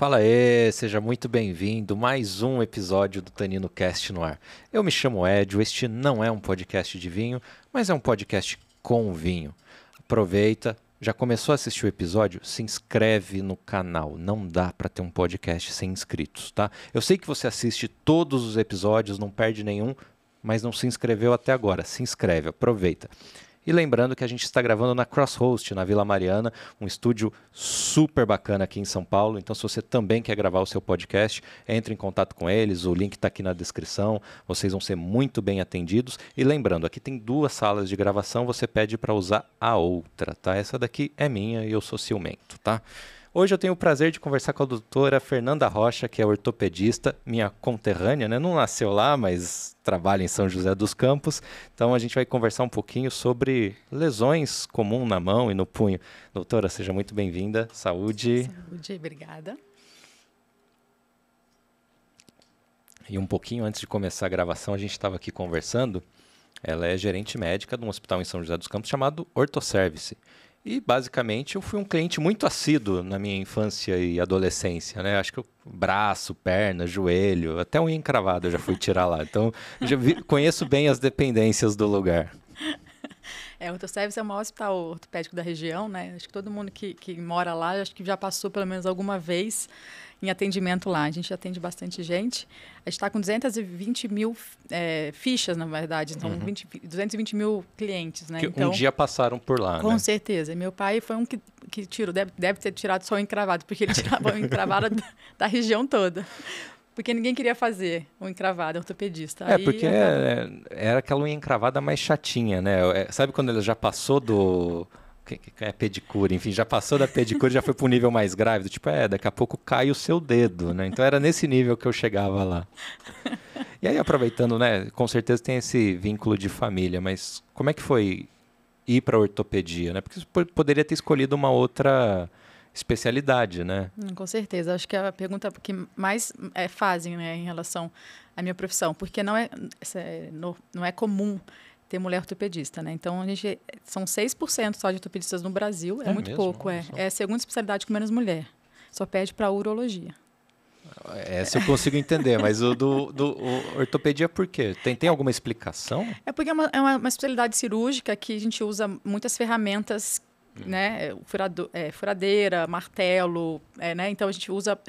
Fala aí, seja muito bem-vindo. Mais um episódio do Tanino Cast no ar. Eu me chamo Edio, este não é um podcast de vinho, mas é um podcast com vinho. Aproveita, já começou a assistir o episódio? Se inscreve no canal. Não dá para ter um podcast sem inscritos, tá? Eu sei que você assiste todos os episódios, não perde nenhum, mas não se inscreveu até agora. Se inscreve, aproveita. E lembrando que a gente está gravando na Crosshost, na Vila Mariana, um estúdio super bacana aqui em São Paulo. Então, se você também quer gravar o seu podcast, entre em contato com eles, o link está aqui na descrição. Vocês vão ser muito bem atendidos. E lembrando, aqui tem 2 salas de gravação, você pede para usar a outra, tá? Essa daqui é minha e eu sou ciumento, tá? Hoje eu tenho o prazer de conversar com a doutora Fernanda Rocha, que é ortopedista, minha conterrânea, né? Não nasceu lá, mas trabalha em São José dos Campos. Então a gente vai conversar um pouquinho sobre lesões comuns na mão e no punho. Doutora, seja muito bem-vinda. Saúde. Saúde, obrigada. E um pouquinho antes de começar a gravação, a gente estava aqui conversando. Ela é gerente médica de um hospital em São José dos Campos chamado Orthoservice. E, basicamente, eu fui um cliente muito assíduo na minha infância e adolescência, né? Acho que braço, perna, joelho, até unha encravada eu já fui tirar lá. Então, conheço bem as dependências do lugar. O Orthoservice é o maior hospital ortopédico da região, né? Acho que todo mundo que mora lá, acho que já passou pelo menos alguma vez em atendimento lá. A gente atende bastante gente. A gente está com 220 mil fichas, na verdade. Então, 220 mil clientes, né? Que então, um dia passaram por lá, com né? certeza. Meu pai foi um que tirou, deve ter tirado só o encravado, porque ele tirava o encravado da região toda. Porque ninguém queria fazer o encravado, ortopedista. Aí, porque era aquela unha encravada mais chatinha, né? Sabe quando ele já passou do... que é pedicure, enfim, já passou da pedicure, já foi para um nível mais grave, tipo, daqui a pouco cai o seu dedo, né? Então era nesse nível que eu chegava lá. E aí, aproveitando, né? Com certeza tem esse vínculo de família, mas como é que foi ir para a ortopedia, né? Porque você poderia ter escolhido uma outra especialidade, né? Com certeza. Acho que é a pergunta que mais fazem, né, em relação à minha profissão, porque não é comum ter mulher ortopedista, né? Então, são 6% só de ortopedistas no Brasil, é muito mesmo? Pouco. É a segunda especialidade com menos mulher. Só pede para urologia. Essa eu consigo entender, mas o ortopedia por quê? Tem alguma explicação? É porque é uma especialidade cirúrgica que a gente usa muitas ferramentas, né? Furadeira, martelo, né? Então a gente usa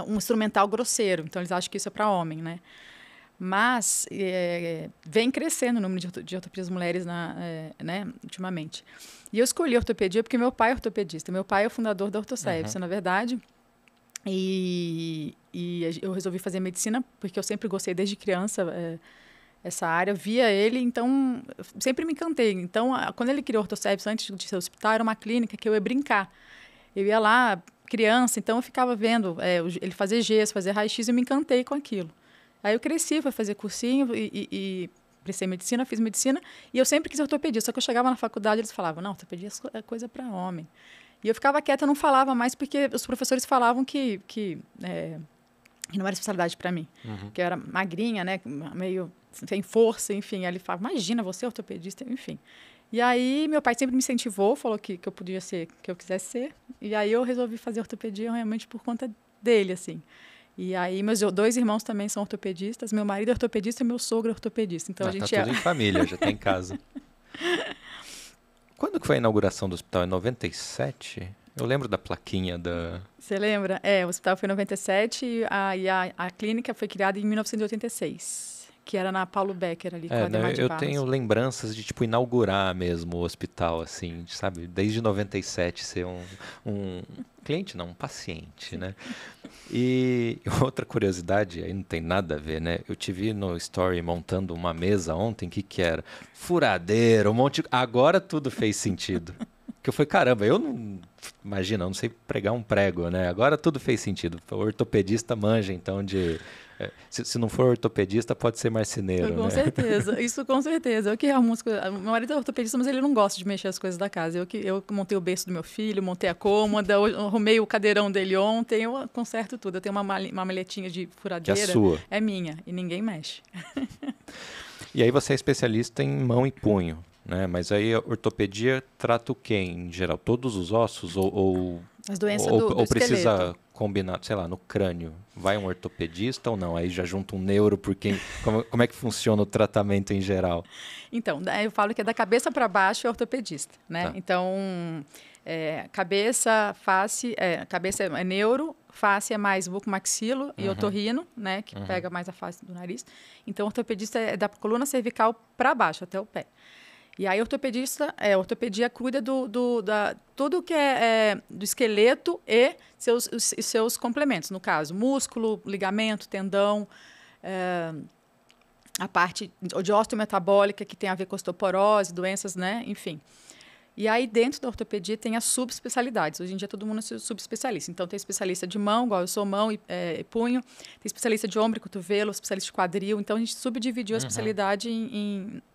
um instrumental grosseiro. Então eles acham que isso é para homem, né? Mas vem crescendo o número de ortopedistas mulheres né, ultimamente. E eu escolhi ortopedia porque meu pai é ortopedista. Meu pai é o fundador da Orthoservice, na verdade. E eu resolvi fazer medicina porque eu sempre gostei desde criança essa área, via ele, então sempre me encantei. Então, quando ele criou o Orthoservice, antes de ser hospital, era uma clínica que eu ia brincar. Eu ia lá, criança, então eu ficava vendo ele fazer gesso, fazer raio-x, e eu me encantei com aquilo. Aí eu cresci, fui fazer cursinho e prestei medicina, fiz medicina, e eu sempre quis ortopedia. Só que eu chegava na faculdade, eles falavam, não, ortopedia é coisa para homem. E eu ficava quieta, não falava mais, porque os professores falavam que não era especialidade para mim. Que eu era magrinha, né, meio sem força, enfim. Aí ele falava, imagina, você é ortopedista, enfim. E aí meu pai sempre me incentivou, falou que eu podia ser, que eu quisesse ser. E aí eu resolvi fazer ortopedia realmente por conta dele, assim. E aí meus 2 irmãos também são ortopedistas, meu marido é ortopedista e meu sogro é ortopedista. Então a gente tá tudo em família, já tem em casa. Quando que foi a inauguração do hospital? Em 97? Eu lembro da plaquinha da... Você lembra? O hospital foi em 97 e a clínica foi criada em 1986, que era na Paulo Becker ali, com a Ademar de Barros. Eu tenho lembranças de, tipo, inaugurar mesmo o hospital, assim, sabe? Desde 97 ser um cliente, não, um paciente, né? E outra curiosidade, aí não tem nada a ver, né? Eu te vi no Story montando uma mesa ontem, que era? Furadeira, um monte... Agora tudo fez sentido. Que eu falei, caramba, eu não... Imagina, eu não sei pregar um prego, né? Agora tudo fez sentido. O ortopedista manja, então, de... Se não for ortopedista, pode ser marceneiro, com né? certeza, isso com certeza. Eu que arrumo as coisas. Meu marido é ortopedista, mas ele não gosta de mexer as coisas da casa. Eu montei o berço do meu filho, montei a cômoda, eu arrumei o cadeirão dele ontem, eu conserto tudo. Eu tenho uma maletinha de furadeira. Que é sua. É minha, e ninguém mexe. E aí você é especialista em mão e punho, né? Mas aí a ortopedia trata o quê, em geral? Todos os ossos ou As doenças do precisa esqueleto. combinado, sei lá, no crânio, vai um ortopedista ou não? Aí já junta um neuro, porque como é que funciona o tratamento em geral? Então, eu falo que é da cabeça para baixo é ortopedista, né? Tá. Então, cabeça, face, cabeça é neuro, face é mais bucomaxilo e otorrino, né? Que pega mais a face do nariz. Então, ortopedista é da coluna cervical para baixo, até o pé. E aí, ortopedia cuida tudo que é do esqueleto e seus complementos. No caso, músculo, ligamento, tendão, a parte de osteometabólica, que tem a ver com osteoporose, doenças, né? Enfim. E aí, dentro da ortopedia, tem as subespecialidades. Hoje em dia, todo mundo é subespecialista. Então, tem especialista de mão, igual eu sou mão e punho. Tem especialista de ombro e cotovelo, especialista de quadril. Então, a gente subdividiu a especialidade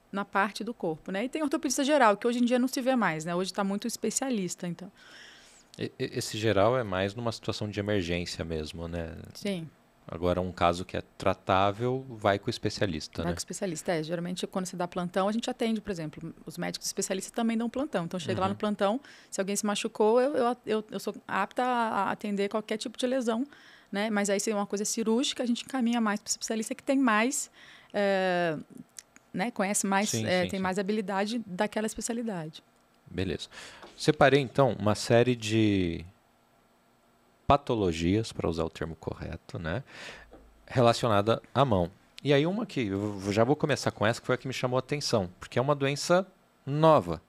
na parte do corpo, né? E tem ortopedista geral, que hoje em dia não se vê mais, né? Hoje está muito especialista, então. Esse geral é mais numa situação de emergência mesmo, né? Sim. Agora, um caso que é tratável, vai com o especialista, Vai né? com o especialista. Geralmente, quando você dá plantão, a gente atende, por exemplo. Os médicos especialistas também dão plantão. Então, chega lá no plantão, se alguém se machucou, eu sou apta a atender qualquer tipo de lesão, né? Mas aí, se é uma coisa cirúrgica, a gente encaminha mais para o especialista que tem mais... né? Conhece mais, tem mais habilidade daquela especialidade. Beleza. Separei, então, uma série de patologias, para usar o termo correto, né? Relacionada à mão. E aí uma que, eu já vou começar com essa, que foi a que me chamou a atenção, porque é uma doença nova,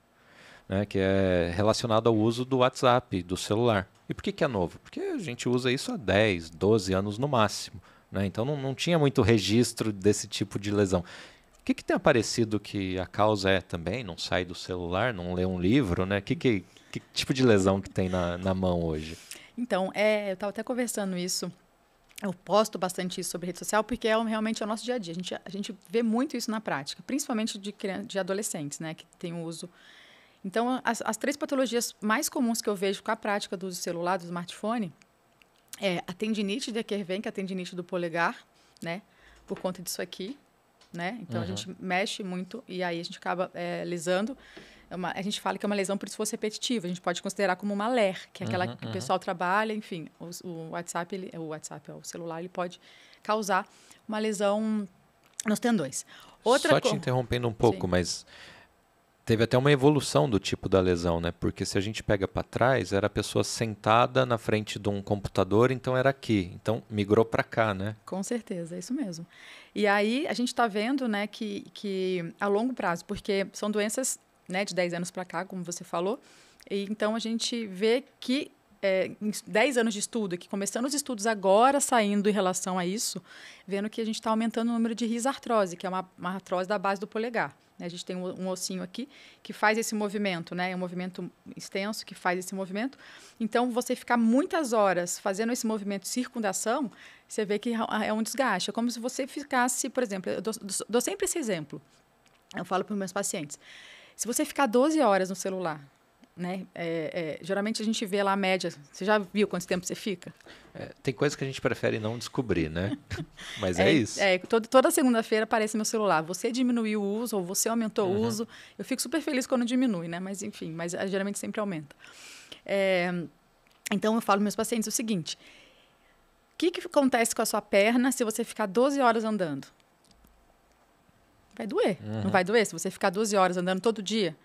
né? Que é relacionada ao uso do WhatsApp, do celular. E por que é novo? Porque a gente usa isso há 10, 12 anos no máximo, né? Então não tinha muito registro desse tipo de lesão. O que tem aparecido que a causa é também? Não sai do celular, não lê um livro, né? Que tipo de lesão que tem na mão hoje? Então, eu estava até conversando isso. Eu posto bastante isso sobre rede social porque realmente é o nosso dia a dia. A gente vê muito isso na prática, principalmente de adolescentes, né? Que tem o uso. Então, as 3 patologias mais comuns que eu vejo com a prática do uso celular, do smartphone, é a tendinite de Kerven, que é a tendinite do polegar, né? Por conta disso aqui. Né? Então, a gente mexe muito e aí a gente acaba lisando. A gente fala que é uma lesão por esforço repetitivo. A gente pode considerar como uma LER, que é aquela que o pessoal trabalha. Enfim, o WhatsApp, o celular, ele pode causar uma lesão nos tendões. Só te interrompendo um pouco, mas teve até uma evolução do tipo da lesão, né? Porque se a gente pega para trás, era a pessoa sentada na frente de um computador, então era aqui. Então, migrou para cá, né? Com certeza, é isso mesmo. E aí, a gente está vendo, né, que a longo prazo, porque são doenças, né, de 10 anos para cá, como você falou, e então a gente vê que em 10 anos de estudo, que começando os estudos agora saindo em relação a isso, vendo que a gente está aumentando o número de risartrose, que é uma artrose da base do polegar. A gente tem um ossinho aqui que faz esse movimento, né? É um movimento extenso que faz esse movimento. Então, você ficar muitas horas fazendo esse movimento de circundação, você vê que é um desgaste. É como se você ficasse, por exemplo, eu dou sempre esse exemplo. Eu falo para os meus pacientes. Se você ficar 12 horas no celular, né? Geralmente a gente vê lá a média. Você já viu quanto tempo você fica? Tem coisas que a gente prefere não descobrir, né? Mas é isso. Toda segunda-feira aparece meu celular. Você diminuiu o uso ou você aumentou o uso. Eu fico super feliz quando diminui, né? Mas enfim, geralmente sempre aumenta. Então eu falo para meus pacientes o seguinte: o que acontece com a sua perna se você ficar 12 horas andando? Vai doer. Não vai doer se você ficar 12 horas andando todo dia?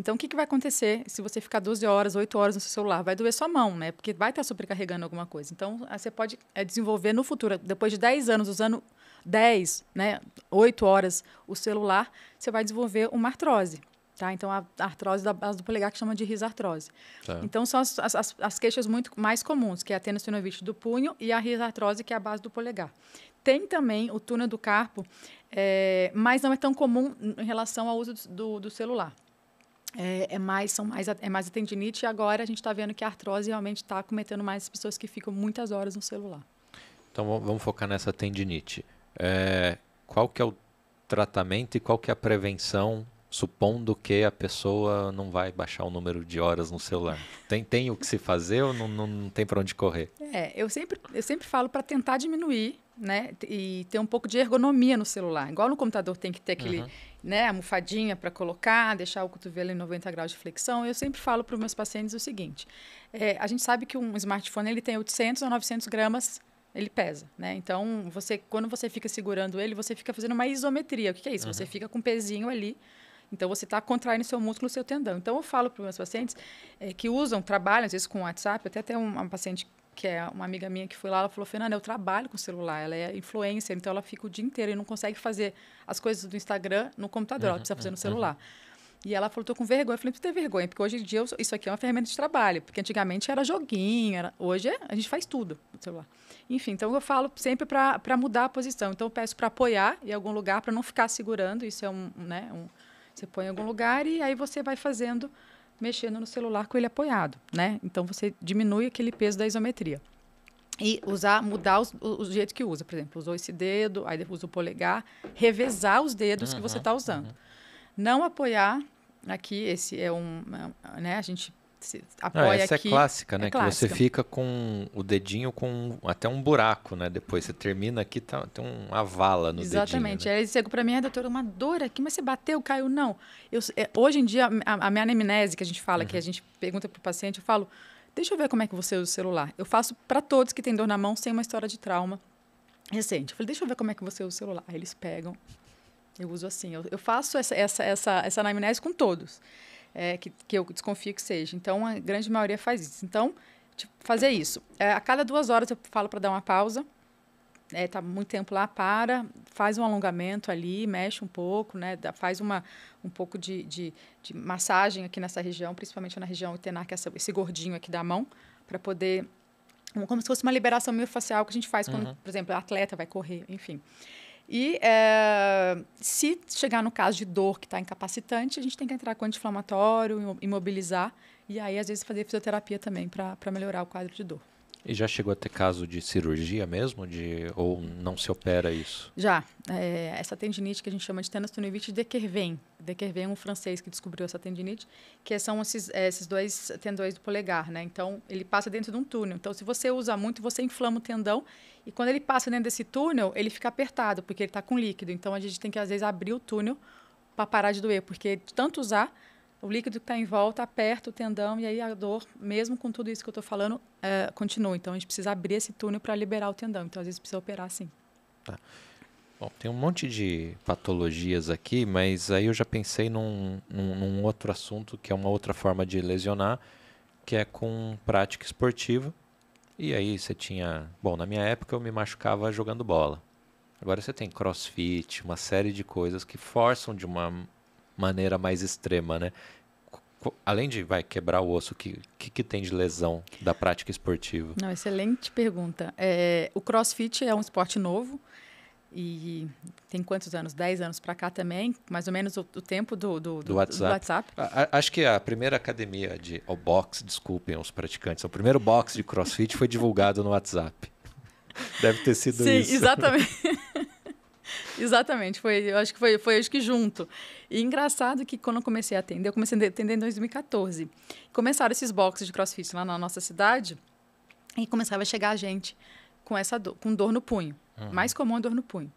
Então, o que vai acontecer se você ficar 12 horas, 8 horas no seu celular? Vai doer sua mão, né? Porque vai estar sobrecarregando alguma coisa. Então, você pode desenvolver no futuro, depois de 10 anos, usando 10, né, 8 horas o celular, você vai desenvolver uma artrose. Tá? Então, a artrose da base do polegar, que chama de risartrose. Tá. Então, são as queixas muito mais comuns, que é a tenossinovite do punho e a risartrose, que é a base do polegar. Tem também o túnel do carpo, mas não é tão comum em relação ao uso do celular. É mais a tendinite, e agora a gente está vendo que a artrose realmente está acometendo mais as pessoas que ficam muitas horas no celular. Então vamos focar nessa tendinite. Qual que é o tratamento e qual que é a prevenção, supondo que a pessoa não vai baixar o número de horas no celular? Tem o que se fazer ou não tem para onde correr? Eu sempre falo para tentar diminuir, né? E ter um pouco de ergonomia no celular. Igual no computador tem que ter aquele, né, almofadinha para colocar, deixar o cotovelo em 90 graus de flexão. Eu sempre falo para os meus pacientes o seguinte, a gente sabe que um smartphone ele tem 800 a 900 gramas, ele pesa, né? Então, quando você fica segurando ele, você fica fazendo uma isometria. O que é isso? Você fica com um pezinho ali. Então, você está contraindo seu músculo, seu tendão. Então, eu falo para os meus pacientes que trabalham, às vezes, com WhatsApp. Até tem uma paciente que é uma amiga minha que foi lá, ela falou, Fernanda, eu trabalho com celular. Ela é influencer, então ela fica o dia inteiro e não consegue fazer as coisas do Instagram no computador, ela precisa fazer no celular. E ela falou, tô com vergonha. Eu falei, tu tem vergonha, porque hoje em dia isso aqui é uma ferramenta de trabalho, porque antigamente era joguinho, hoje a gente faz tudo no celular. Enfim, então eu falo sempre para mudar a posição. Então eu peço para apoiar em algum lugar, para não ficar segurando, isso é você põe em algum lugar e aí você vai mexendo no celular com ele apoiado, né? Então você diminui aquele peso da isometria. E mudar o jeito que usa. Por exemplo, usou esse dedo, aí usa o polegar, revezar os dedos que você está usando. Não apoiar aqui, esse né? A gente apoia essa aqui. É clássica, né? Clássica. Que você fica com o dedinho com até um buraco, né? Depois você termina aqui, tem uma vala no dedinho. Exatamente. Né? Aí ele chegou para mim, doutora, uma dor aqui, mas você bateu, caiu? Não. Hoje em dia, a minha anamnese que a gente fala, que a gente pergunta para o paciente, eu falo, deixa eu ver como é que você usa o celular. Eu faço para todos que têm dor na mão sem uma história de trauma recente. Eu falei, deixa eu ver como é que você usa o celular. Aí eles pegam, eu uso assim. Eu faço essa anamnese com todos, que eu desconfio que seja. Então, a grande maioria faz isso. Então, fazer isso. A cada 2 horas eu falo para dar uma pausa. Tá muito tempo lá, faz um alongamento ali, mexe um pouco, né? Faz um pouco de massagem aqui nessa região, principalmente na região ulnar, que é esse gordinho aqui da mão, para poder... Como se fosse uma liberação miofascial que a gente faz quando, por exemplo, o atleta vai correr, enfim. E se chegar no caso de dor que está incapacitante, a gente tem que entrar com anti-inflamatório, imobilizar, e aí, às vezes, fazer fisioterapia também para melhorar o quadro de dor. E já chegou a ter caso de cirurgia mesmo? Ou não se opera isso? Já. Essa tendinite que a gente chama de tendinite de Quervain. De Quervain é um francês que descobriu essa tendinite, que são esses 2 tendões do polegar, né? Então, ele passa dentro de um túnel. Então, se você usa muito, você inflama o tendão. E quando ele passa dentro desse túnel, ele fica apertado, porque ele está com líquido. Então, a gente tem que, às vezes, abrir o túnel para parar de doer. Porque, de tanto usar, o líquido que está em volta aperta o tendão e aí a dor, mesmo com tudo isso que eu estou falando, continua. Então, a gente precisa abrir esse túnel para liberar o tendão. Então, às vezes, precisa operar sim. Tá. Bom, tem um monte de patologias aqui, mas aí eu já pensei num outro assunto, que é uma outra forma de lesionar, que é com prática esportiva. E aí você tinha... Bom, na minha época eu me machucava jogando bola. Agora você tem crossfit, uma série de coisas que forçam de uma maneira mais extrema, né? Além de quebrar o osso, o que tem de lesão da prática esportiva? Não, excelente pergunta. O crossfit é um esporte novo e tem quantos anos? 10 anos para cá também, mais ou menos o tempo do WhatsApp. Acho que a primeira academia o boxe, desculpem os praticantes, o primeiro boxe de crossfit foi divulgado no WhatsApp. Deve ter sido isso. Sim, exatamente. Exatamente, eu acho que junto. E engraçado que quando eu comecei a atender em 2014. Começaram esses boxes de crossfit lá na nossa cidade e começava a chegar a gente com dor no punho. Mais comum é dor no punho.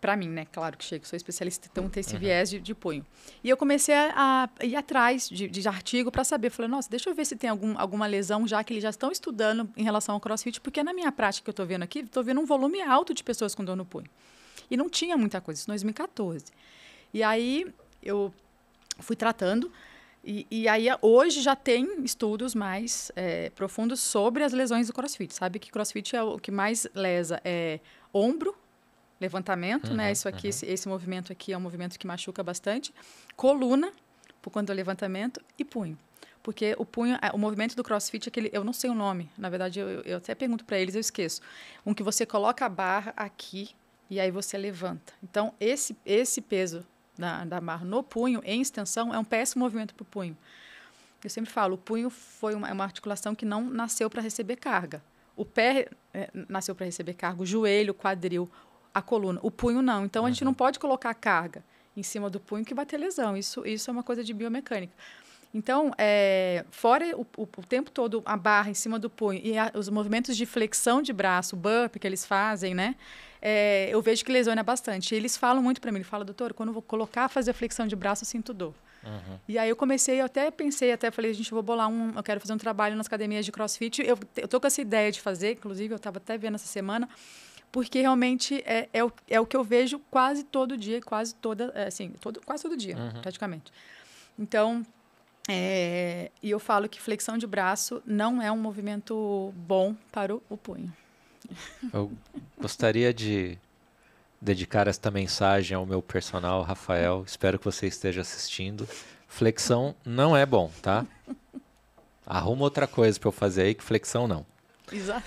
Para mim, né? Claro que chego, sou especialista, então tem esse viés de punho. E eu comecei a ir atrás de artigo para saber. Falei, nossa, deixa eu ver se tem alguma lesão, já que eles já estão estudando em relação ao crossfit, porque na minha prática que eu estou vendo aqui, estou vendo um volume alto de pessoas com dor no punho. E não tinha muita coisa, isso em 2014. E aí eu fui tratando, e aí hoje já tem estudos mais profundos sobre as lesões do crossfit. Sabe que crossfit o que mais lesa é ombro, levantamento, né? Isso aqui, esse movimento aqui é um movimento que machuca bastante. Coluna, por conta do levantamento, e punho. Porque o punho, o movimento do crossfit é aquele, eu não sei o nome, na verdade eu até pergunto para eles, eu esqueço. Um que você coloca a barra aqui, e aí você levanta. Então, esse peso da barra no punho, em extensão, é um péssimo movimento para o punho. Eu sempre falo, o punho foi uma articulação que não nasceu para receber carga. O pé nasceu para receber carga, o joelho, o quadril, a coluna. O punho não. Então, a gente não pode colocar carga em cima do punho que vai ter lesão. Isso é uma coisa de biomecânica. Então, fora o tempo todo a barra em cima do punho e os movimentos de flexão de braço, o burpee que eles fazem, né? Eu vejo que lesiona bastante. E eles falam muito para mim, ele fala, doutor, quando eu vou colocar, fazer a flexão de braço, eu sinto dor. Uhum. E aí eu falei, gente, eu vou bolar eu quero fazer um trabalho nas academias de CrossFit. Eu tô com essa ideia de fazer, inclusive, eu estava até vendo essa semana, porque realmente é o que eu vejo quase todo dia, quase todo dia, praticamente. Então, e eu falo que flexão de braço não é um movimento bom para o punho. Eu gostaria de dedicar esta mensagem ao meu personal, Rafael. Espero que você esteja assistindo. Flexão não é bom, tá? Arruma outra coisa para eu fazer aí, que flexão não. Exato.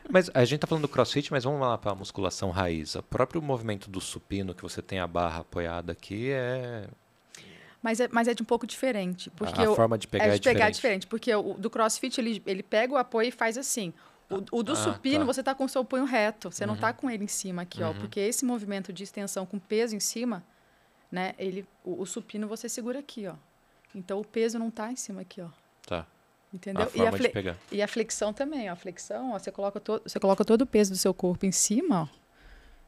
Mas a gente tá falando do CrossFit, mas vamos lá para a musculação raiz. O próprio movimento do supino, que você tem a barra apoiada aqui, Mas é de um pouco diferente. Porque a forma de pegar é diferente. Porque o do CrossFit, ele pega o apoio e faz assim. O do supino, você está com o seu punho reto. Você não está com ele em cima aqui, ó. Porque esse movimento de extensão com peso em cima, né? O supino você segura aqui, ó. Então, o peso não está em cima aqui, ó. Tá. Entendeu? A forma de pegar. E a flexão também, ó. A flexão, ó, você coloca todo o peso do seu corpo em cima, ó.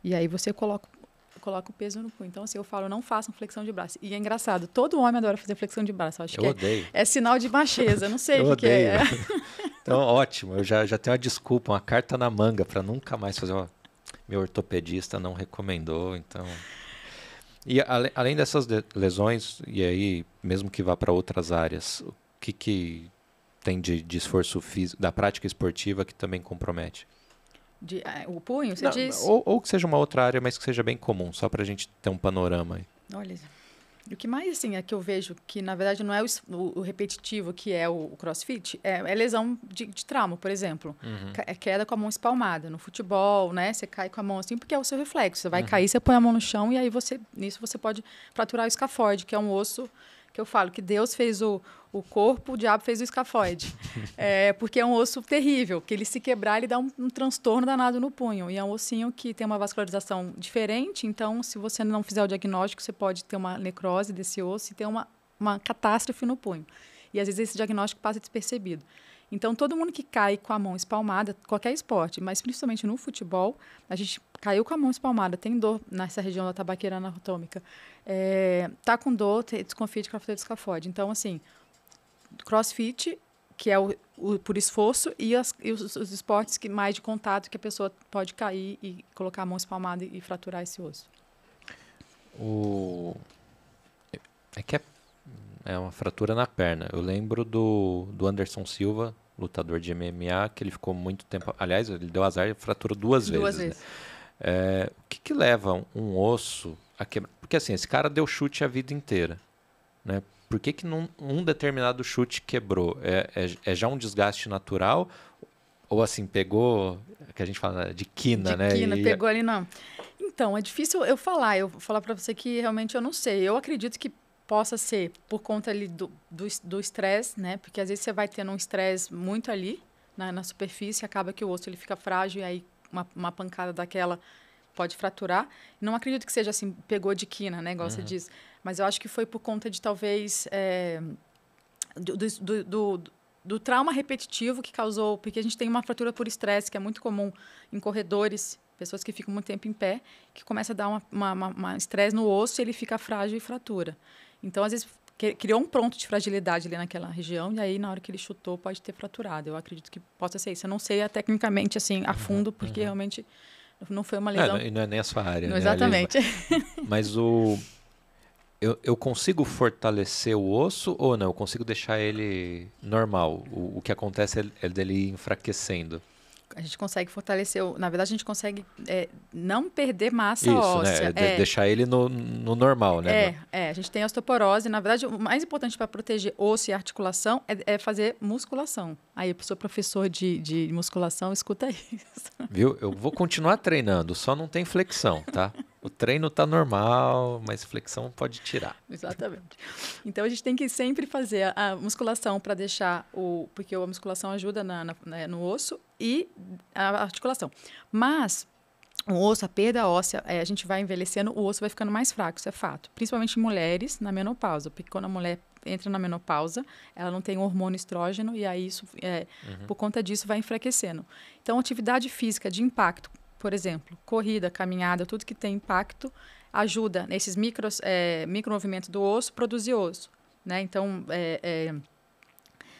E aí você coloca o peso no punho. Então, assim, eu falo, não façam flexão de braço. E é engraçado, todo homem adora fazer flexão de braço. Eu acho que odeio. É sinal de baixeza, não sei o que é. Então, ótimo. Eu já tenho uma desculpa, uma carta na manga para nunca mais fazer. Meu ortopedista não recomendou, então... E além dessas lesões, e aí, mesmo que vá para outras áreas, o que tem de esforço físico, da prática esportiva que também compromete? O punho, você não, diz? Ou que seja uma outra área, mas que seja bem comum, só para a gente ter um panorama aí. Olha, o que mais assim, é que eu vejo que, na verdade, não é o repetitivo, que é o CrossFit, é lesão de trauma, por exemplo. É queda com a mão espalmada. No futebol, né? Você cai com a mão assim, porque é o seu reflexo. Você vai cair, você põe a mão no chão e aí nisso você pode fraturar o escafoide, que é um osso que eu falo que Deus fez o corpo, o diabo fez o escafoide. Porque é um osso terrível, que ele se quebrar, ele dá um transtorno danado no punho. E é um ossinho que tem uma vascularização diferente, então, se você não fizer o diagnóstico, você pode ter uma necrose desse osso e ter uma catástrofe no punho. E, às vezes, esse diagnóstico passa despercebido. Então, todo mundo que cai com a mão espalmada, qualquer esporte, mas principalmente no futebol, a gente caiu com a mão espalmada, tem dor nessa região da tabaqueira anatômica, tá com dor, desconfia de fratura de escafoide. Então, assim, CrossFit, que é por esforço, e os esportes mais de contato, que a pessoa pode cair e colocar a mão espalmada e fraturar esse osso. É que é uma fratura na perna. Eu lembro do Anderson Silva, lutador de MMA, que ele ficou muito tempo... Aliás, ele deu azar e fraturou duas vezes. Né? O que leva um osso a quebrar? Porque assim, esse cara deu chute a vida inteira. Né? Por que num determinado chute quebrou? É já um desgaste natural? Ou assim, pegou, que a gente fala de quina, né? Pegou ali, não. Então, é difícil eu falar. Eu vou falar para você que realmente eu não sei. Eu acredito que possa ser por conta ali do estresse, né? Porque às vezes você vai tendo um estresse muito ali na superfície, acaba que o osso ele fica frágil e aí uma pancada daquela pode fraturar. Não acredito que seja assim, pegou de quina, né? Igual você diz. Mas eu acho que foi por conta de talvez do trauma repetitivo que causou, porque a gente tem uma fratura por estresse que é muito comum em corredores, pessoas que ficam muito tempo em pé, que começa a dar uma estresse no osso e ele fica frágil e fratura. Então, às vezes, criou um ponto de fragilidade ali naquela região e aí, na hora que ele chutou, pode ter fraturado. Eu acredito que possa ser isso. Eu não sei tecnicamente, assim, a fundo, porque realmente não foi uma lesão. E não é nem a sua área, não, né? Exatamente. Mas eu consigo fortalecer o osso ou não? Eu consigo deixar ele normal? O que acontece é dele enfraquecendo. A gente consegue fortalecer, na verdade a gente consegue não perder massa isso, óssea. Né? Deixar ele no normal, né? A gente tem osteoporose. Na verdade, o mais importante para proteger osso e articulação é fazer musculação. Aí, eu sou professor de musculação, escuta isso. Viu? Eu vou continuar treinando, só não tem flexão, tá? O treino tá normal, mas flexão pode tirar. Exatamente. Então, a gente tem que sempre fazer a musculação para deixar porque a musculação ajuda no osso e a articulação. Mas o osso, a perda óssea, a gente vai envelhecendo, o osso vai ficando mais fraco, isso é fato. Principalmente em mulheres na menopausa, porque quando a mulher entra na menopausa, ela não tem o hormônio estrógeno e aí isso, por conta disso, vai enfraquecendo. Então, atividade física de impacto, por exemplo, corrida, caminhada, tudo que tem impacto, ajuda nesses micromovimentos do osso, produzir osso, né? Então,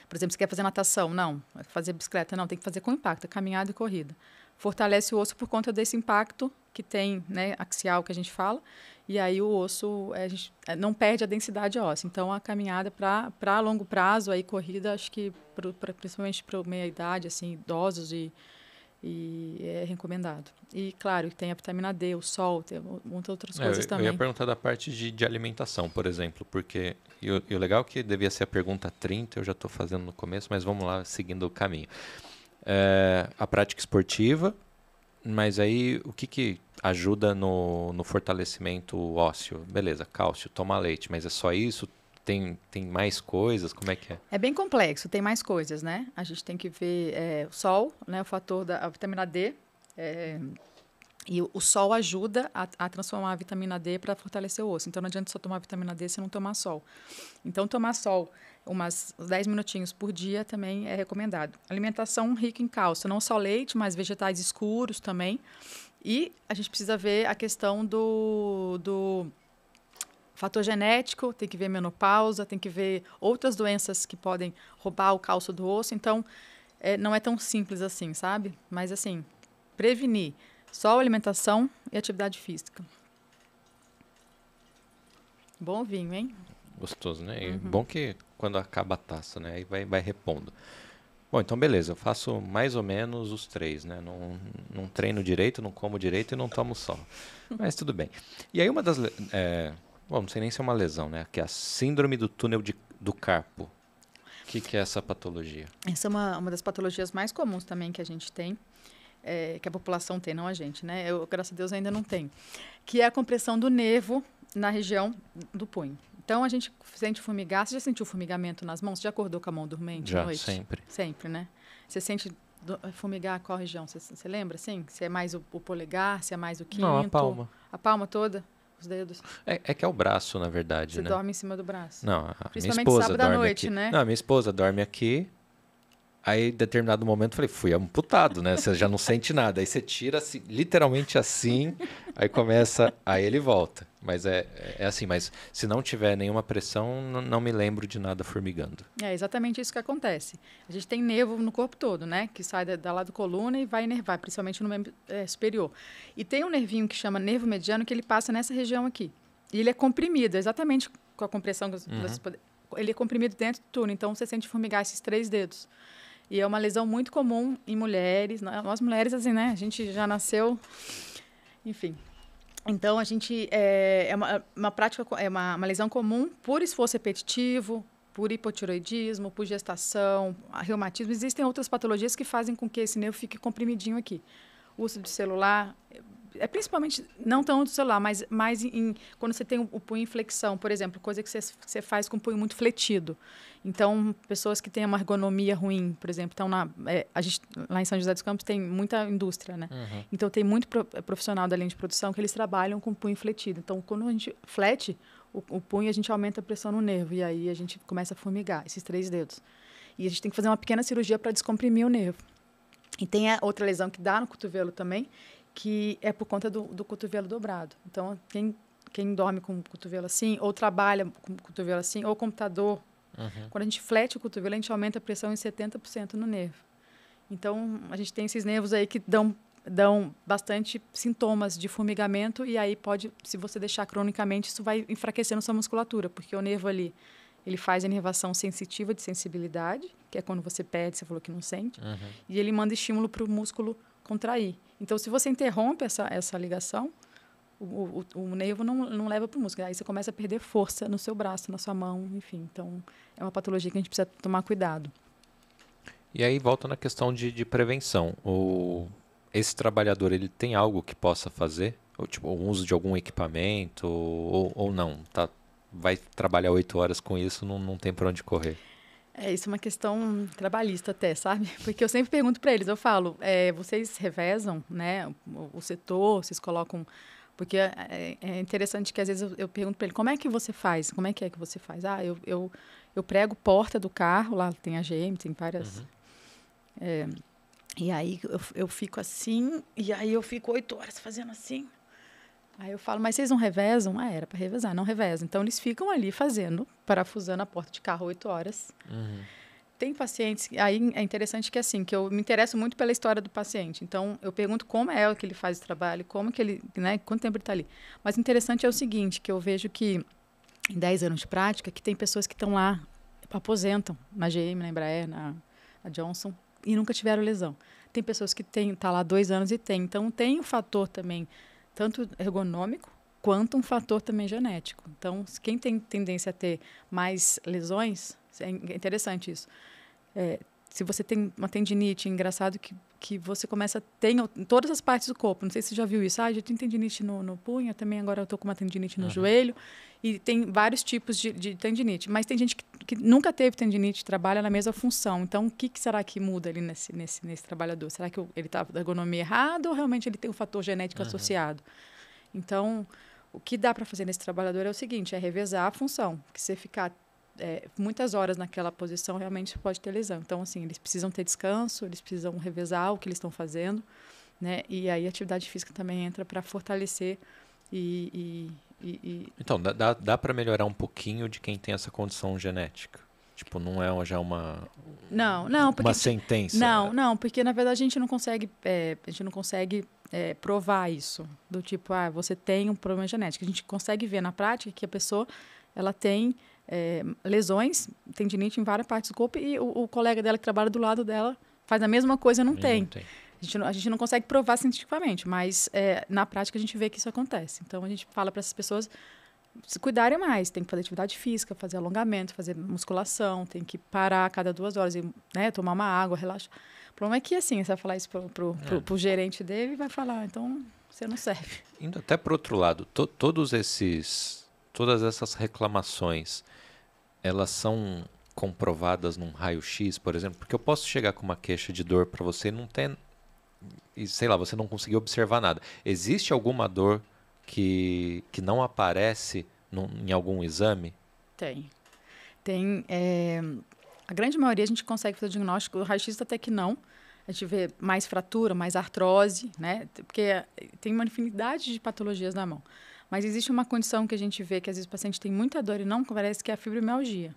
por exemplo, você quer fazer natação? Não. Fazer bicicleta? Não. Tem que fazer com impacto, caminhada e corrida. Fortalece o osso por conta desse impacto que tem, né, axial, que a gente fala, e aí o osso a gente não perde a densidade óssea. Então, a caminhada para longo prazo, aí corrida, acho que principalmente para meia-idade, assim, idosos e é recomendado. E, claro, tem a vitamina D, o sol, tem muitas outras coisas também. Eu ia perguntar da parte de alimentação, por exemplo, porque e o legal é que devia ser a pergunta 30, eu já estou fazendo no começo, mas vamos lá, seguindo o caminho. A prática esportiva, mas aí o que ajuda no fortalecimento ósseo? Beleza, cálcio, toma leite, mas é só isso? Tem mais coisas? Como é que é? É bem complexo, tem mais coisas, né? A gente tem que ver o sol, né? O fator da vitamina D. E o sol ajuda a transformar a vitamina D para fortalecer o osso. Então, não adianta só tomar vitamina D se não tomar sol. Então, tomar sol umas 10 minutinhos por dia também é recomendado. Alimentação rica em cálcio, não só leite, mas vegetais escuros também. E a gente precisa ver a questão do fator genético, tem que ver menopausa, tem que ver outras doenças que podem roubar o cálcio do osso. Então, não é tão simples assim, sabe? Mas, assim, prevenir. Só alimentação e atividade física. Bom vinho, hein? Gostoso, né? E bom que quando acaba a taça, né? Aí vai repondo. Bom, então beleza. Eu faço mais ou menos os 3, né? Não treino direito, não como direito e não tomo sol. Mas tudo bem. E aí uma das... Bom, não sei nem se é uma lesão, né? Que é a síndrome do túnel do carpo. O que é essa patologia? Essa é uma das patologias mais comuns também que a gente tem. Que a população tem, não a gente, né? Eu, graças a Deus, ainda não tenho. Que é a compressão do nervo na região do punho. Então, a gente sente fumigar. Você já sentiu formigamento nas mãos? Você já acordou com a mão dormente à noite? Já, sempre. Sempre, né? Você sente fumigar qual região? Você lembra, assim? Se é mais o polegar, se é mais o quinto? Não, a palma. A palma toda? Os dedos? É que é o braço, na verdade, Você né? dorme em cima do braço? Não, a minha Principalmente esposa sábado à dorme noite, aqui. né? Não, a minha esposa dorme aqui. Aí, em determinado momento, eu falei, fui amputado, né? Você já não sente nada. Aí você tira, assim, literalmente assim, aí começa, aí ele volta. Mas é assim, mas se não tiver nenhuma pressão, não me lembro de nada formigando. É exatamente isso que acontece. A gente tem nervo no corpo todo, né? Que sai da lado coluna e vai inervar, principalmente no membro superior. E tem um nervinho que chama nervo mediano que ele passa nessa região aqui. E ele é comprimido, exatamente com a compressão. Ele é comprimido dentro do túnel, então você sente formigar esses 3 dedos. E é uma lesão muito comum em mulheres. Nós mulheres, assim, né? A gente já nasceu... Enfim. Então, a gente... É uma prática... É uma lesão comum por esforço repetitivo, por hipotiroidismo, por gestação, reumatismo. Existem outras patologias que fazem com que esse nervo fique comprimidinho aqui. O uso de celular... principalmente, não tão do celular, mas mais quando você tem o punho em flexão, por exemplo, coisa que você faz com o punho muito fletido. Então, pessoas que têm uma ergonomia ruim, por exemplo, estão a gente, lá em São José dos Campos tem muita indústria, né? Uhum. Então, tem muito profissional da linha de produção que eles trabalham com punho fletido. Então, quando a gente flete o punho, a gente aumenta a pressão no nervo e aí a gente começa a formigar esses 3 dedos. E a gente tem que fazer uma pequena cirurgia para descomprimir o nervo. E tem a outra lesão que dá no cotovelo também, que é por conta do cotovelo dobrado. Então, quem dorme com o cotovelo assim, ou trabalha com o cotovelo assim, ou computador, quando a gente flete o cotovelo, a gente aumenta a pressão em 70% no nervo. Então, a gente tem esses nervos aí que dão bastante sintomas de formigamento e aí pode, se você deixar cronicamente, isso vai enfraquecendo sua musculatura, porque o nervo ali, ele faz a inervação sensitiva de sensibilidade, que é quando você perde, você falou que não sente, e ele manda estímulo para o músculo contrair. Então, se você interrompe essa ligação, o nervo não leva para o músculo. Aí você começa a perder força no seu braço, na sua mão, enfim. Então, é uma patologia que a gente precisa tomar cuidado. E aí volta na questão de prevenção. Esse trabalhador, ele tem algo que possa fazer? Ou, tipo, o uso de algum equipamento? Ou não? Vai trabalhar 8 horas com isso, não tem para onde correr? Isso é uma questão trabalhista até, sabe? Porque eu sempre pergunto para eles, eu falo, vocês revezam, né, o setor, vocês colocam Porque é interessante que às vezes eu pergunto para ele, como é que você faz? Como é que você faz? Ah, eu prego porta do carro, lá tem a GM, tem várias... E aí eu fico assim, e aí eu fico 8 horas fazendo assim. Aí eu falo, mas vocês não revezam? Ah, era para revezar, não revezam. Então eles ficam ali fazendo, parafusando a porta de carro 8 horas. Tem pacientes, aí é interessante que assim, que eu me interesso muito pela história do paciente. Então eu pergunto como é que ele faz o trabalho, como que ele, né, quanto tempo ele está ali. Mas o interessante é o seguinte, que eu vejo que em 10 anos de prática, que tem pessoas que estão lá, aposentam na GM, na Embraer, na Johnson, e nunca tiveram lesão. Tem pessoas que tá lá 2 anos e tem. Então, tem um fator também, tanto ergonômico, quanto um fator também genético. Então, quem tem tendência a ter mais lesões, é interessante isso. Se você tem uma tendinite, engraçado que você começa a ter em todas as partes do corpo. Não sei se você já viu isso. Ah, já tenho tendinite no punho, também agora eu estou com uma tendinite no joelho. E tem vários tipos de tendinite. Mas tem gente que nunca teve tendinite, trabalha na mesma função. Então, o que será que muda ali nesse trabalhador? Será que ele está da ergonomia errada ou realmente ele tem um fator genético associado? Então, o que dá para fazer nesse trabalhador é o seguinte, é revezar a função. Porque se você ficar muitas horas naquela posição, realmente pode ter lesão. Então, assim, eles precisam ter descanso, eles precisam revezar o que eles estão fazendo, né? E aí a atividade física também entra para fortalecer Então, dá para melhorar um pouquinho de quem tem essa condição genética? Tipo, não é já uma porque, sentença? Não, porque na verdade a gente não consegue provar isso. Do tipo, você tem um problema genético. A gente consegue ver na prática que a pessoa ela tem lesões, tendinite em várias partes do corpo e o colega dela que trabalha do lado dela faz a mesma coisa e não tem. A gente não consegue provar cientificamente, mas na prática a gente vê que isso acontece. Então, a gente fala para essas pessoas se cuidarem mais. Tem que fazer atividade física, fazer alongamento, fazer musculação, tem que parar a cada 2 horas e tomar uma água, relaxar. O problema é que, assim, você vai falar isso pro gerente dele e vai falar, então, você não serve. Indo até para o outro lado, todas essas reclamações, elas são comprovadas num raio-x, por exemplo? Porque eu posso chegar com uma queixa de dor para você e não ter... E, sei lá, você não conseguir observar nada. Existe alguma dor que não aparece em algum exame? Tem. A grande maioria a gente consegue fazer o diagnóstico, o raio-x até que não. A gente vê mais fratura, mais artrose, né? Porque tem uma infinidade de patologias na mão. Mas existe uma condição que a gente vê que às vezes o paciente tem muita dor e não parece, que é a fibromialgia.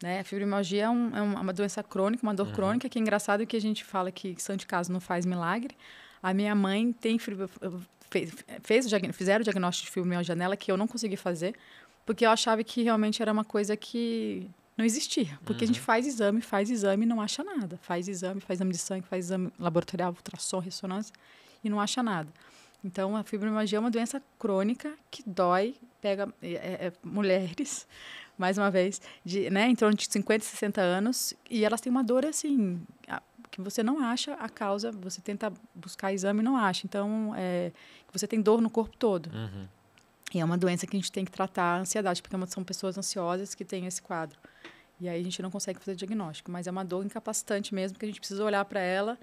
Né? A fibromialgia é uma doença crônica, uma dor crônica, que é engraçado que a gente fala que santo de casa não faz milagre. A minha mãe tem fizeram o diagnóstico de fibromialgia nela, que eu não consegui fazer, porque eu achava que realmente era uma coisa que não existia. Porque a gente faz exame e não acha nada. Faz exame de sangue, faz exame laboratorial, ultrassom, ressonância, e não acha nada. Então, a fibromialgia é uma doença crônica que dói, pega mulheres, mais uma vez, em torno de 50, 60 anos, e elas têm uma dor assim, que você não acha a causa, você tenta buscar exame e não acha. Então, você tem dor no corpo todo. E é uma doença que a gente tem que tratar a ansiedade, porque são pessoas ansiosas que têm esse quadro. E aí a gente não consegue fazer diagnóstico, mas é uma dor incapacitante mesmo, que a gente precisa olhar para ela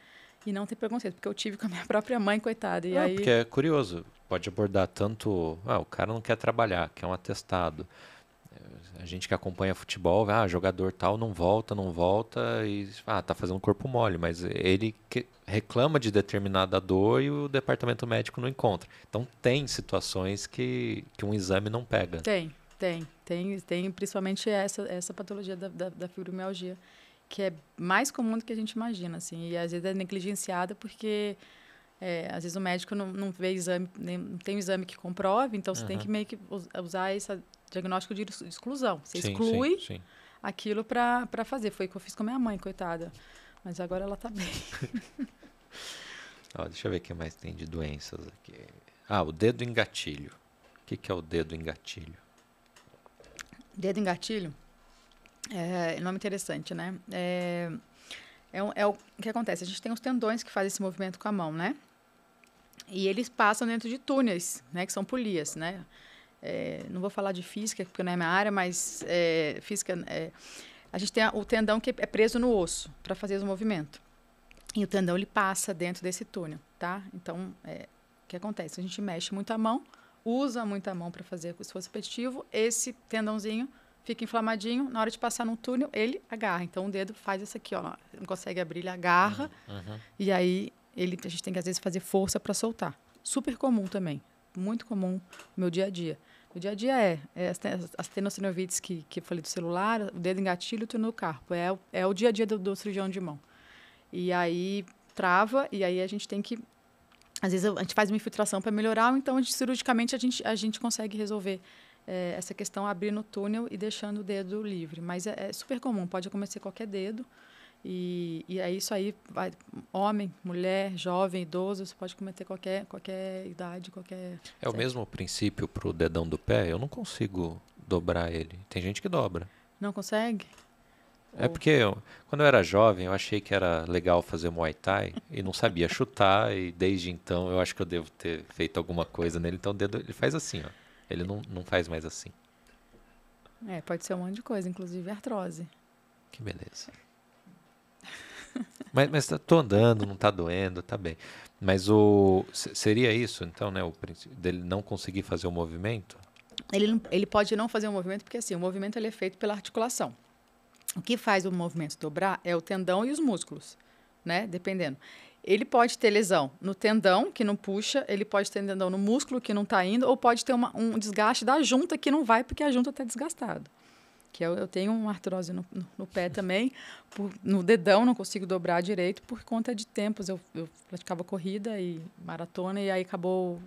e não ter preconceito, porque eu tive com a minha própria mãe, coitada. E aí... Porque é curioso, pode abordar tanto... o cara não quer trabalhar, quer um atestado. A gente que acompanha futebol, jogador tal não volta e tá fazendo corpo mole, mas ele reclama de determinada dor e o departamento médico não encontra. Então tem situações que um exame não pega. Tem principalmente essa patologia da fibromialgia, que é mais comum do que a gente imagina, assim, e às vezes é negligenciada porque às vezes o médico não vê exame, não tem um exame que comprove, então você tem que meio que usar esse diagnóstico de exclusão. Você exclui aquilo para fazer. Foi o que eu fiz com a minha mãe, coitada. Mas agora ela está bem. Deixa eu ver o que mais tem de doenças aqui. O dedo em gatilho. O que é o dedo em gatilho? Dedo em gatilho? É um nome interessante, né? O que acontece? A gente tem os tendões que fazem esse movimento com a mão, né? E eles passam dentro de túneis, né? Que são polias, né? Não vou falar de física, porque não é minha área, mas física... a gente tem o tendão que é preso no osso para fazer o movimento. E o tendão, ele passa dentro desse túnel, tá? Então, O que acontece? A gente mexe muito a mão, usa muito a mão para fazer o esforço repetitivo, esse tendãozinho fica inflamadinho, na hora de passar no túnel, ele agarra. Então, o dedo faz isso aqui, ó, não consegue abrir, ele agarra, e aí a gente tem que, às vezes, fazer força para soltar. Super comum também, muito comum no meu dia a dia. O dia a dia as tenossinovites que eu falei do celular, o dedo engatilha e o túnel do carpo. É o dia a dia do cirurgião de mão. E aí trava, e aí a gente tem que... Às vezes a gente faz uma infiltração para melhorar, ou então cirurgicamente a gente consegue resolver essa questão abrindo o túnel e deixando o dedo livre. Mas é super comum, pode acontecer qualquer dedo. E aí isso aí vai, homem, mulher, jovem, idoso, você pode cometer qualquer idade, qualquer... É o certo? mesmo princípio para o dedão do pé? Eu não consigo dobrar ele. Tem gente que dobra. Não consegue? É porque quando eu era jovem, eu achei que era legal fazer Muay Thai e não sabia chutar, e desde então eu acho que eu devo ter feito alguma coisa nele. Então o dedo ele faz assim, ó. Ele não faz mais assim. Pode ser um monte de coisa, inclusive artrose. Que beleza. Mas tô andando, não tá doendo, tá bem. Mas seria isso, então, né? O princípio dele não conseguir fazer o movimento? Ele pode não fazer o movimento, porque assim, o movimento ele é feito pela articulação. O que faz o movimento dobrar é o tendão e os músculos, né? Dependendo. Ele pode ter lesão no tendão, que não puxa, ele pode ter tendão no músculo, que não está indo, ou pode ter um desgaste da junta, que não vai, porque a junta está desgastada. Que eu tenho uma artrose no pé também, no dedão, não consigo dobrar direito, por conta de tempos. Eu praticava corrida e maratona, e aí acabou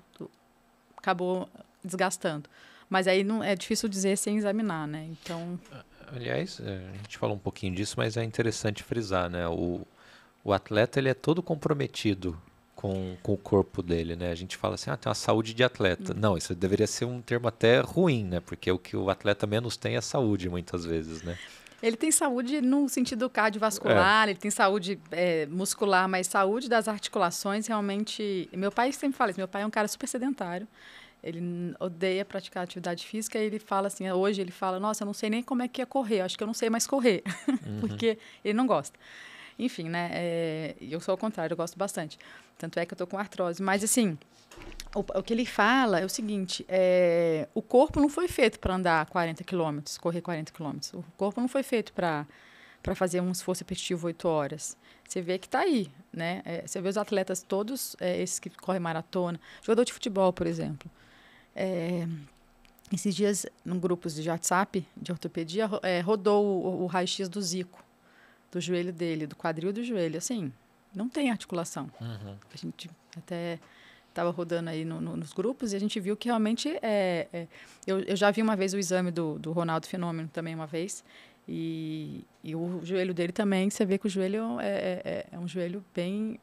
desgastando. Mas aí não é difícil dizer sem examinar, né? Então... Aliás, a gente falou um pouquinho disso, mas é interessante frisar, né? O atleta ele é todo comprometido com o corpo dele, né? A gente fala assim, tem uma saúde de atleta. Não, isso deveria ser um termo até ruim, né? Porque o que o atleta menos tem é saúde, muitas vezes, né? Ele tem saúde no sentido cardiovascular, ele tem saúde muscular, mas saúde das articulações realmente... Meu pai sempre fala isso, meu pai é um cara super sedentário, ele odeia praticar atividade física, e ele fala assim, hoje ele fala, nossa, eu não sei nem como é que é correr, acho que eu não sei mais correr, porque ele não gosta. Enfim, né, eu sou ao contrário, eu gosto bastante. Tanto é que eu tô com artrose. Mas, assim, o que ele fala é o seguinte, o corpo não foi feito para andar 40 quilômetros, correr 40 quilômetros. O corpo não foi feito para fazer um esforço repetitivo 8 horas. Você vê que está aí, né? Você vê os atletas todos, esses que correm maratona, jogador de futebol, por exemplo. Esses dias, em grupos de WhatsApp, de ortopedia, rodou o raio-x do Zico, do joelho dele, do quadril do joelho. Assim, não tem articulação. A gente até estava rodando aí nos grupos e a gente viu que realmente eu já vi uma vez o exame do Ronaldo Fenômeno também uma vez, e o joelho dele também, você vê que o joelho é um joelho bem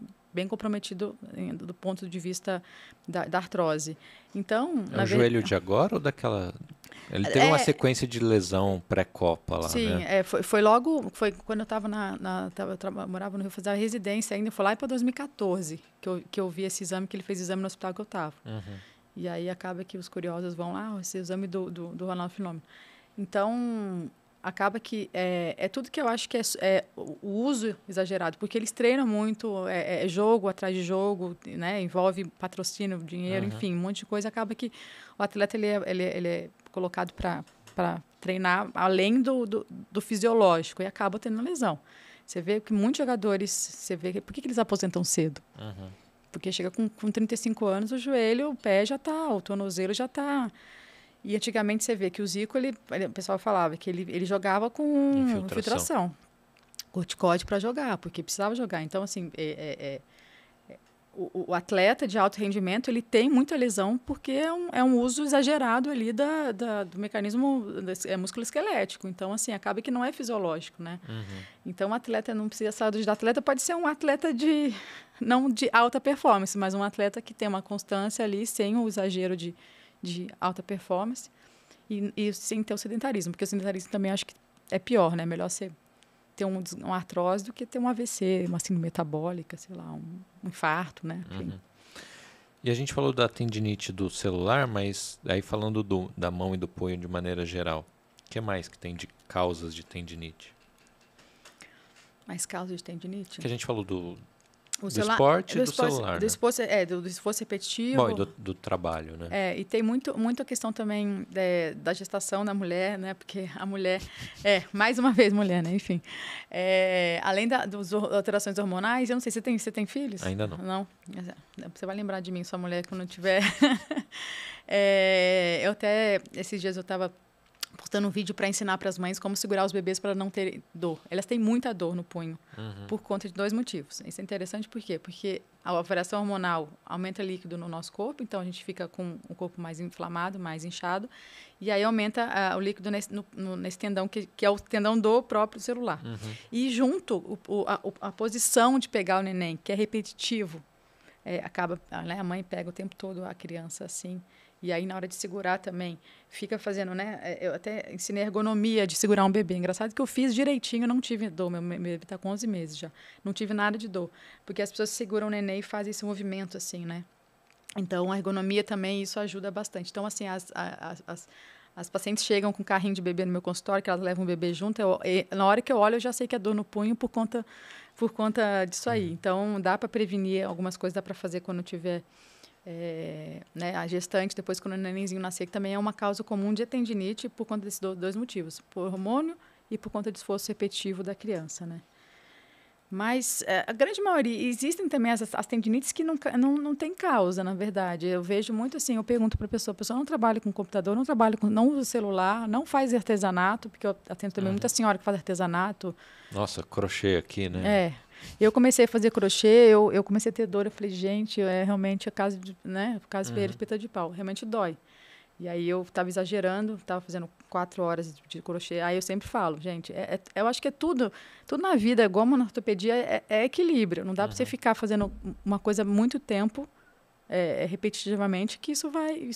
comprometido do ponto de vista da artrose. Então, o joelho de agora ou daquela... Ele teve uma sequência de lesão pré-copa lá, sim, né? Foi quando eu estava morava no Rio, fazia residência ainda, foi lá para 2014 que eu vi esse exame, que ele fez exame no hospital que eu estava. E aí acaba que os curiosos vão lá, esse exame do Ronaldo Fenômeno. Então, acaba que é tudo que eu acho que é o uso exagerado, porque eles treinam muito, jogo atrás de jogo, né? Envolve patrocínio, dinheiro, enfim, um monte de coisa. Acaba que o atleta ele é colocado para treinar além do fisiológico e acaba tendo lesão. Você vê que muitos jogadores, por que eles aposentam cedo? Porque chega com 35 anos, o joelho, o pé já está, o tornozelo já está... E antigamente você vê que o Zico, o pessoal falava que ele jogava com infiltração. Corticóide para jogar, porque precisava jogar. Então, assim, o atleta de alto rendimento, ele tem muita lesão porque é um uso exagerado ali do mecanismo musculoesquelético. Então, assim, acaba que não é fisiológico, né? Então, o atleta não precisa... A saúde do atleta pode ser um atleta não de alta performance, mas um atleta que tem uma constância ali, sem o exagero de alta performance e sem ter o sedentarismo, porque o sedentarismo também acho que é pior, né? Melhor você ter uma artrose do que ter um AVC, uma síndrome metabólica, sei lá, um infarto, né? E a gente falou da tendinite do celular, mas aí falando da mão e do punho de maneira geral, o que mais que tem de causas de tendinite? Mais causas de tendinite? Que a gente falou O do esporte e do celular, do né? esforço, do esforço repetitivo. Bom, e do trabalho, né? E tem muito a questão também da gestação da mulher, né? Porque a mulher mais uma vez mulher, né? Enfim, além das alterações hormonais, eu não sei, você tem filhos? Ainda não. Não? Você vai lembrar de mim, sua mulher, quando tiver. Eu até, esses dias eu estava postando um vídeo para ensinar para as mães como segurar os bebês para não ter dor. Elas têm muita dor no punho, por conta de 2 motivos. Isso é interessante por quê? Porque a variação hormonal aumenta líquido no nosso corpo, então a gente fica com o corpo mais inflamado, mais inchado, e aí aumenta o líquido nesse tendão, que é o tendão do próprio celular. E junto, a posição de pegar o neném, que é repetitivo, acaba, né, a mãe pega o tempo todo a criança assim. E aí, na hora de segurar também, fica fazendo, né? Eu até ensinei a ergonomia de segurar um bebê. Engraçado que eu fiz direitinho, não tive dor. Meu bebê está com 11 meses já. Não tive nada de dor. Porque as pessoas seguram o neném e fazem esse movimento assim, né? Então, a ergonomia também, isso ajuda bastante. Então, assim, as pacientes chegam com carrinho de bebê no meu consultório, que elas levam o bebê junto. Na hora que eu olho, eu já sei que é dor no punho por conta disso aí. Então, dá para prevenir algumas coisas, dá para fazer quando tiver... né, a gestante, depois quando o nenenzinho nascer, que também é uma causa comum de tendinite por conta desses 2 motivos, por hormônio e por conta de esforço repetitivo da criança, né? Mas a grande maioria, existem também as tendinites que não tem causa, na verdade. Eu vejo muito assim, eu pergunto para a pessoa não trabalha com computador, não usa celular, não faz artesanato, porque eu atendo também muita senhora que faz artesanato. Nossa, crochê aqui, né? Eu comecei a fazer crochê, eu comecei a ter dor, eu falei, gente, realmente a casa de, né, caso feira, espeta de pau, realmente dói. E aí eu estava exagerando, estava fazendo 4 horas de crochê. Aí eu sempre falo, gente, eu acho que tudo na vida, igual na ortopedia, é equilíbrio. Não dá para você ficar fazendo uma coisa muito tempo, repetitivamente, que isso vai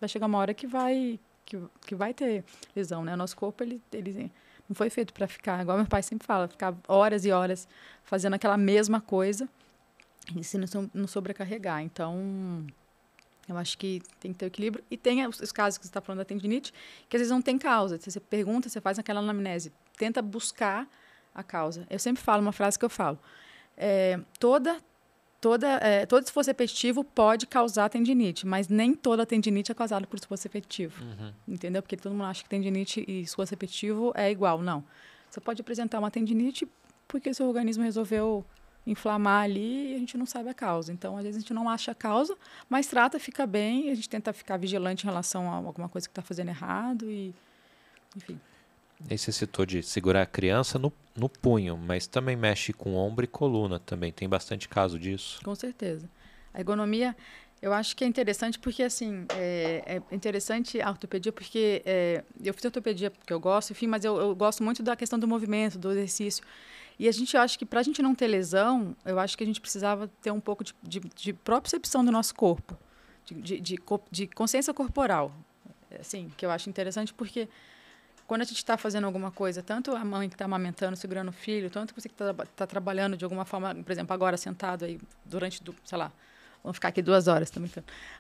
chegar uma hora que vai ter lesão, né? O nosso corpo, ele não foi feito para ficar, igual meu pai sempre fala, ficar horas e horas fazendo aquela mesma coisa e se não sobrecarregar. Então, eu acho que tem que ter equilíbrio. E tem os casos que você está falando da tendinite, que às vezes não tem causa. Você pergunta, você faz aquela anamnese, tenta buscar a causa. Eu sempre falo uma frase que eu falo. Todo esforço repetitivo pode causar tendinite, mas nem toda tendinite é causada por esforço repetitivo. Entendeu? Porque todo mundo acha que tendinite e esforço repetitivo é igual. Não. Você pode apresentar uma tendinite porque seu organismo resolveu inflamar ali e a gente não sabe a causa. Então, às vezes, a gente não acha a causa, mas trata, fica bem, a gente tenta ficar vigilante em relação a alguma coisa que está fazendo errado e, enfim. Aí você citou de segurar a criança no punho, mas também mexe com ombro e coluna também. Tem bastante caso disso. Com certeza. A ergonomia, eu acho que é interessante porque, assim, é interessante a ortopedia porque eu fiz ortopedia porque eu gosto, enfim, mas eu gosto muito da questão do movimento, do exercício. E a gente acha que para a gente não ter lesão, eu acho que a gente precisava ter um pouco de propriocepção do nosso corpo, de consciência corporal. Assim, que eu acho interessante porque quando a gente está fazendo alguma coisa, tanto a mãe que está amamentando, segurando o filho, tanto você que está trabalhando de alguma forma, por exemplo, agora sentado aí durante, sei lá, vamos ficar aqui 2 horas também.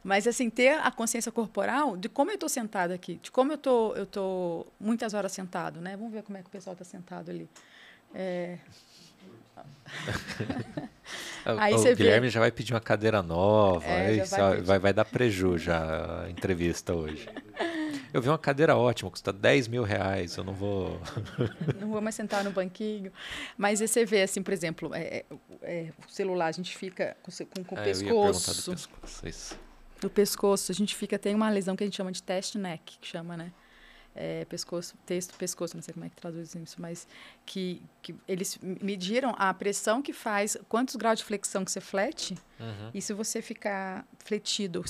Mas, assim, ter a consciência corporal de como eu estou sentada aqui, de como eu tô muitas horas sentado, né? Vamos ver como é que o pessoal está sentado ali. Aí o Guilherme já vai pedir uma cadeira nova, vai dar preju já a entrevista hoje. Eu vi uma cadeira ótima, custa R$10.000, eu não vou... Não vou mais sentar no banquinho. Mas você vê, assim, por exemplo, o celular, a gente fica com o pescoço. Eu ia perguntar do pescoço, isso. Do pescoço, a gente tem uma lesão que a gente chama de test neck, que chama, né? Pescoço, não sei como é que traduz isso, mas que eles mediram a pressão que faz, quantos graus de flexão que você flete, e se você ficar fletido,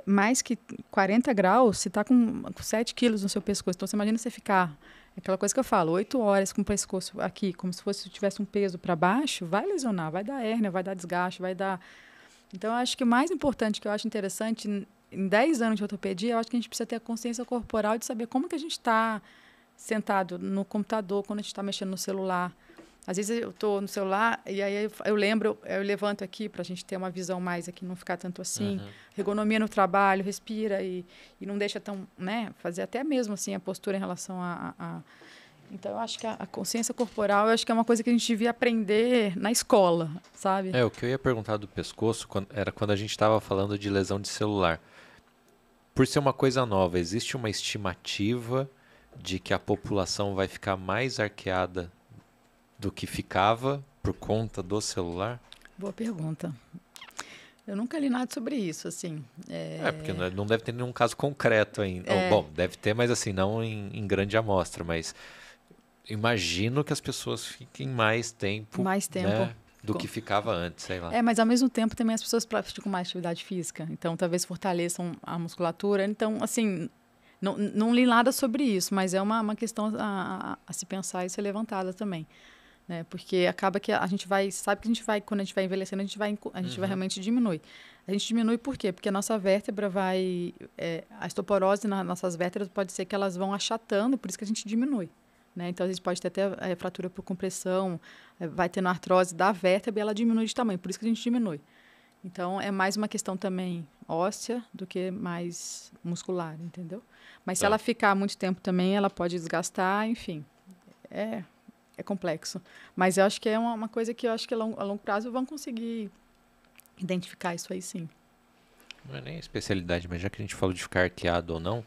mais que 40 graus, você está com 7 quilos no seu pescoço. Então, você imagina você ficar, aquela coisa que eu falo, 8 horas com o pescoço aqui, como se tivesse um peso para baixo, vai lesionar, vai dar hérnia, vai dar desgaste, vai dar... Então, eu acho que o mais importante, que eu acho interessante... Em 10 anos de ortopedia, eu acho que a gente precisa ter a consciência corporal de saber como que a gente está sentado no computador, quando a gente está mexendo no celular. Às vezes eu estou no celular e aí eu levanto aqui para a gente ter uma visão mais aqui, não ficar tanto assim. Ergonomia no trabalho, respira e não deixa tão, né, fazer até mesmo assim a postura em relação Então, eu acho que a consciência corporal, eu acho que é uma coisa que a gente devia aprender na escola, sabe? O que eu ia perguntar do pescoço era quando a gente estava falando de lesão de celular. Por ser uma coisa nova, existe uma estimativa de que a população vai ficar mais arqueada do que ficava por conta do celular? Boa pergunta. Eu nunca li nada sobre isso, assim. Porque não deve ter nenhum caso concreto ainda. Bom, deve ter, mas assim, não em grande amostra, mas imagino que as pessoas fiquem mais tempo, né, do que ficava antes, sei lá. Mas ao mesmo tempo também as pessoas praticam mais atividade física, então talvez fortaleçam a musculatura. Então, assim, não li nada sobre isso, mas é uma questão a se pensar e ser levantada também. Né? Porque acaba que a gente vai, sabe que a gente vai, quando a gente vai envelhecendo, a gente vai realmente diminuir. A gente diminui por quê? Porque a nossa vértebra vai, a osteoporose nas nossas vértebras pode ser que elas vão achatando, por isso que a gente diminui. Né? Então, a gente pode ter até fratura por compressão, vai tendo artrose da vértebra e ela diminui de tamanho, por isso que a gente diminui. Então, é mais uma questão também óssea do que mais muscular, entendeu? Mas se ela ficar muito tempo também, ela pode desgastar, enfim. É complexo. Mas eu acho que é uma coisa que eu acho que a longo prazo vão conseguir identificar isso aí, sim. Não é nem a especialidade, mas já que a gente falou de ficar arqueado ou não,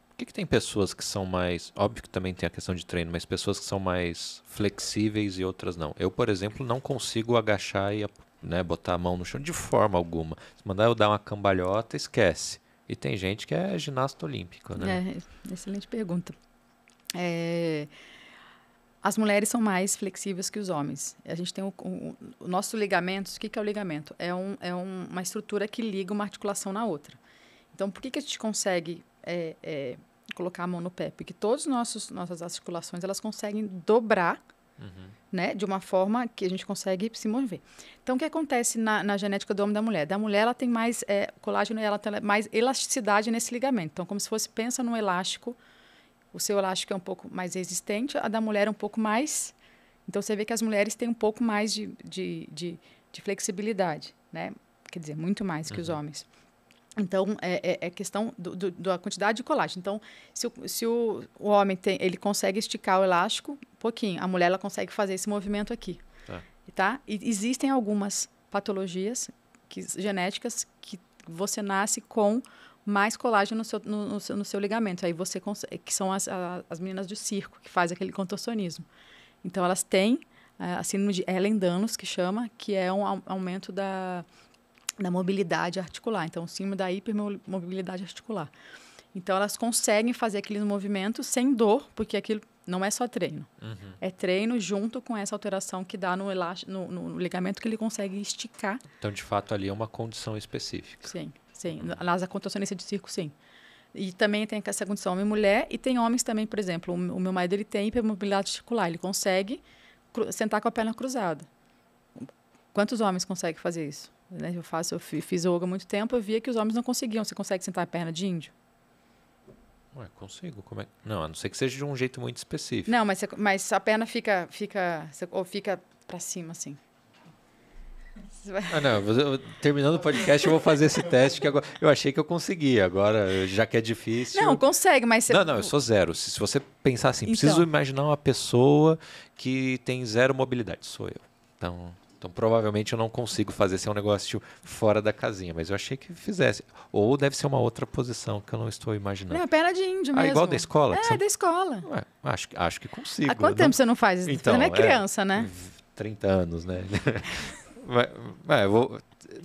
por que tem pessoas que são mais... Óbvio que também tem a questão de treino, mas pessoas que são mais flexíveis e outras não. Eu, por exemplo, não consigo agachar e botar a mão no chão de forma alguma. Se mandar eu dar uma cambalhota, esquece. E tem gente que é ginasta olímpico, né? Excelente pergunta. As mulheres são mais flexíveis que os homens. A gente tem o nosso ligamento. O que é o ligamento? É uma estrutura que liga uma articulação na outra. Então, por que a gente consegue colocar a mão no pé? Porque todas as nossas articulações elas conseguem dobrar, né, de uma forma que a gente consegue se mover. Então, o que acontece na genética do homem e da mulher? Da mulher, ela tem mais colágeno e ela tem mais elasticidade nesse ligamento. Então, como se fosse, pensa num elástico. O seu elástico é um pouco mais resistente, a da mulher é um pouco mais... Então, você vê que as mulheres têm um pouco mais de flexibilidade, né? Quer dizer, muito mais que os homens. Então, é questão da quantidade de colágeno. Então, se o homem ele consegue esticar o elástico um pouquinho, a mulher ela consegue fazer esse movimento aqui. Tá? E existem algumas patologias genéticas que você nasce com mais colágeno no seu ligamento. Aí você consegue, que são as meninas do circo, que fazem aquele contorcionismo. Então, elas têm a síndrome de Ehlers-Danlos, que chama, que é um aumento da mobilidade articular. Então, o síndrome da hipermobilidade articular. Então, elas conseguem fazer aqueles movimentos sem dor, porque aquilo não é só treino. É treino junto com essa alteração que dá no ligamento que ele consegue esticar. Então, de fato, ali é uma condição específica. Sim. Aliás, a contorcionista de circo, sim. E também tem essa condição homem e mulher. E tem homens também, por exemplo, o meu marido ele tem hipermobilidade articular. Ele consegue sentar com a perna cruzada. Quantos homens conseguem fazer isso? Eu fiz yoga há muito tempo, eu via que os homens não conseguiam. Você consegue sentar a perna de índio? Consigo. Como é? Não, a não ser que seja de um jeito muito específico. Não, mas a perna fica para cima, assim. Terminando o podcast, eu vou fazer esse teste, que agora eu achei que eu conseguia, agora, já que é difícil... Não, consegue, mas... Não, eu sou zero. Se você pensar assim, preciso imaginar uma pessoa que tem zero mobilidade, sou eu. Então, provavelmente eu não consigo fazer, esse é um negócio fora da casinha, mas eu achei que fizesse. Ou deve ser uma outra posição que eu não estou imaginando. Não, perna de índio mesmo. Igual da escola? Da escola. Acho que consigo. Há quanto tempo você não faz isso? Então, você não é criança, né? 30 anos, né?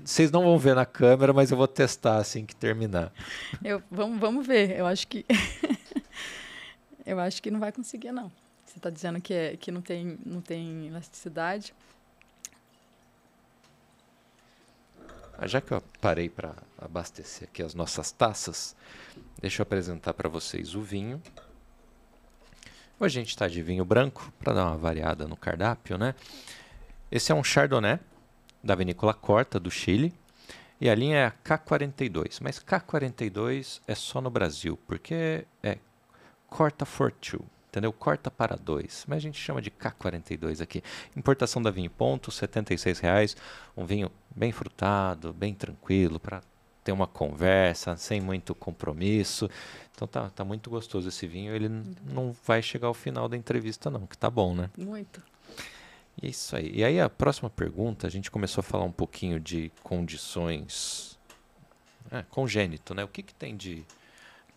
Vocês não vão ver na câmera, mas eu vou testar assim que terminar. Vamos ver. Eu acho que eu acho que não vai conseguir, não. Você está dizendo que não tem elasticidade. Já que eu parei para abastecer aqui as nossas taças, deixa eu apresentar para vocês o vinho. Hoje a gente está de vinho branco, para dar uma variada no cardápio, né? Esse é um Chardonnay, da vinícola Corta, do Chile. E a linha é a K42. Mas K42 é só no Brasil, porque é Corta for Two, entendeu? Corta para dois. Mas a gente chama de K42 aqui. Importação da Vinho Ponto, R$ 76,00. Um vinho bem frutado, bem tranquilo, para ter uma conversa, sem muito compromisso. Então tá muito gostoso esse vinho. Ele não vai chegar ao final da entrevista não, que tá bom, né? Muito. E é isso aí. E aí a próxima pergunta, a gente começou a falar um pouquinho de condições congênito, né? O que tem de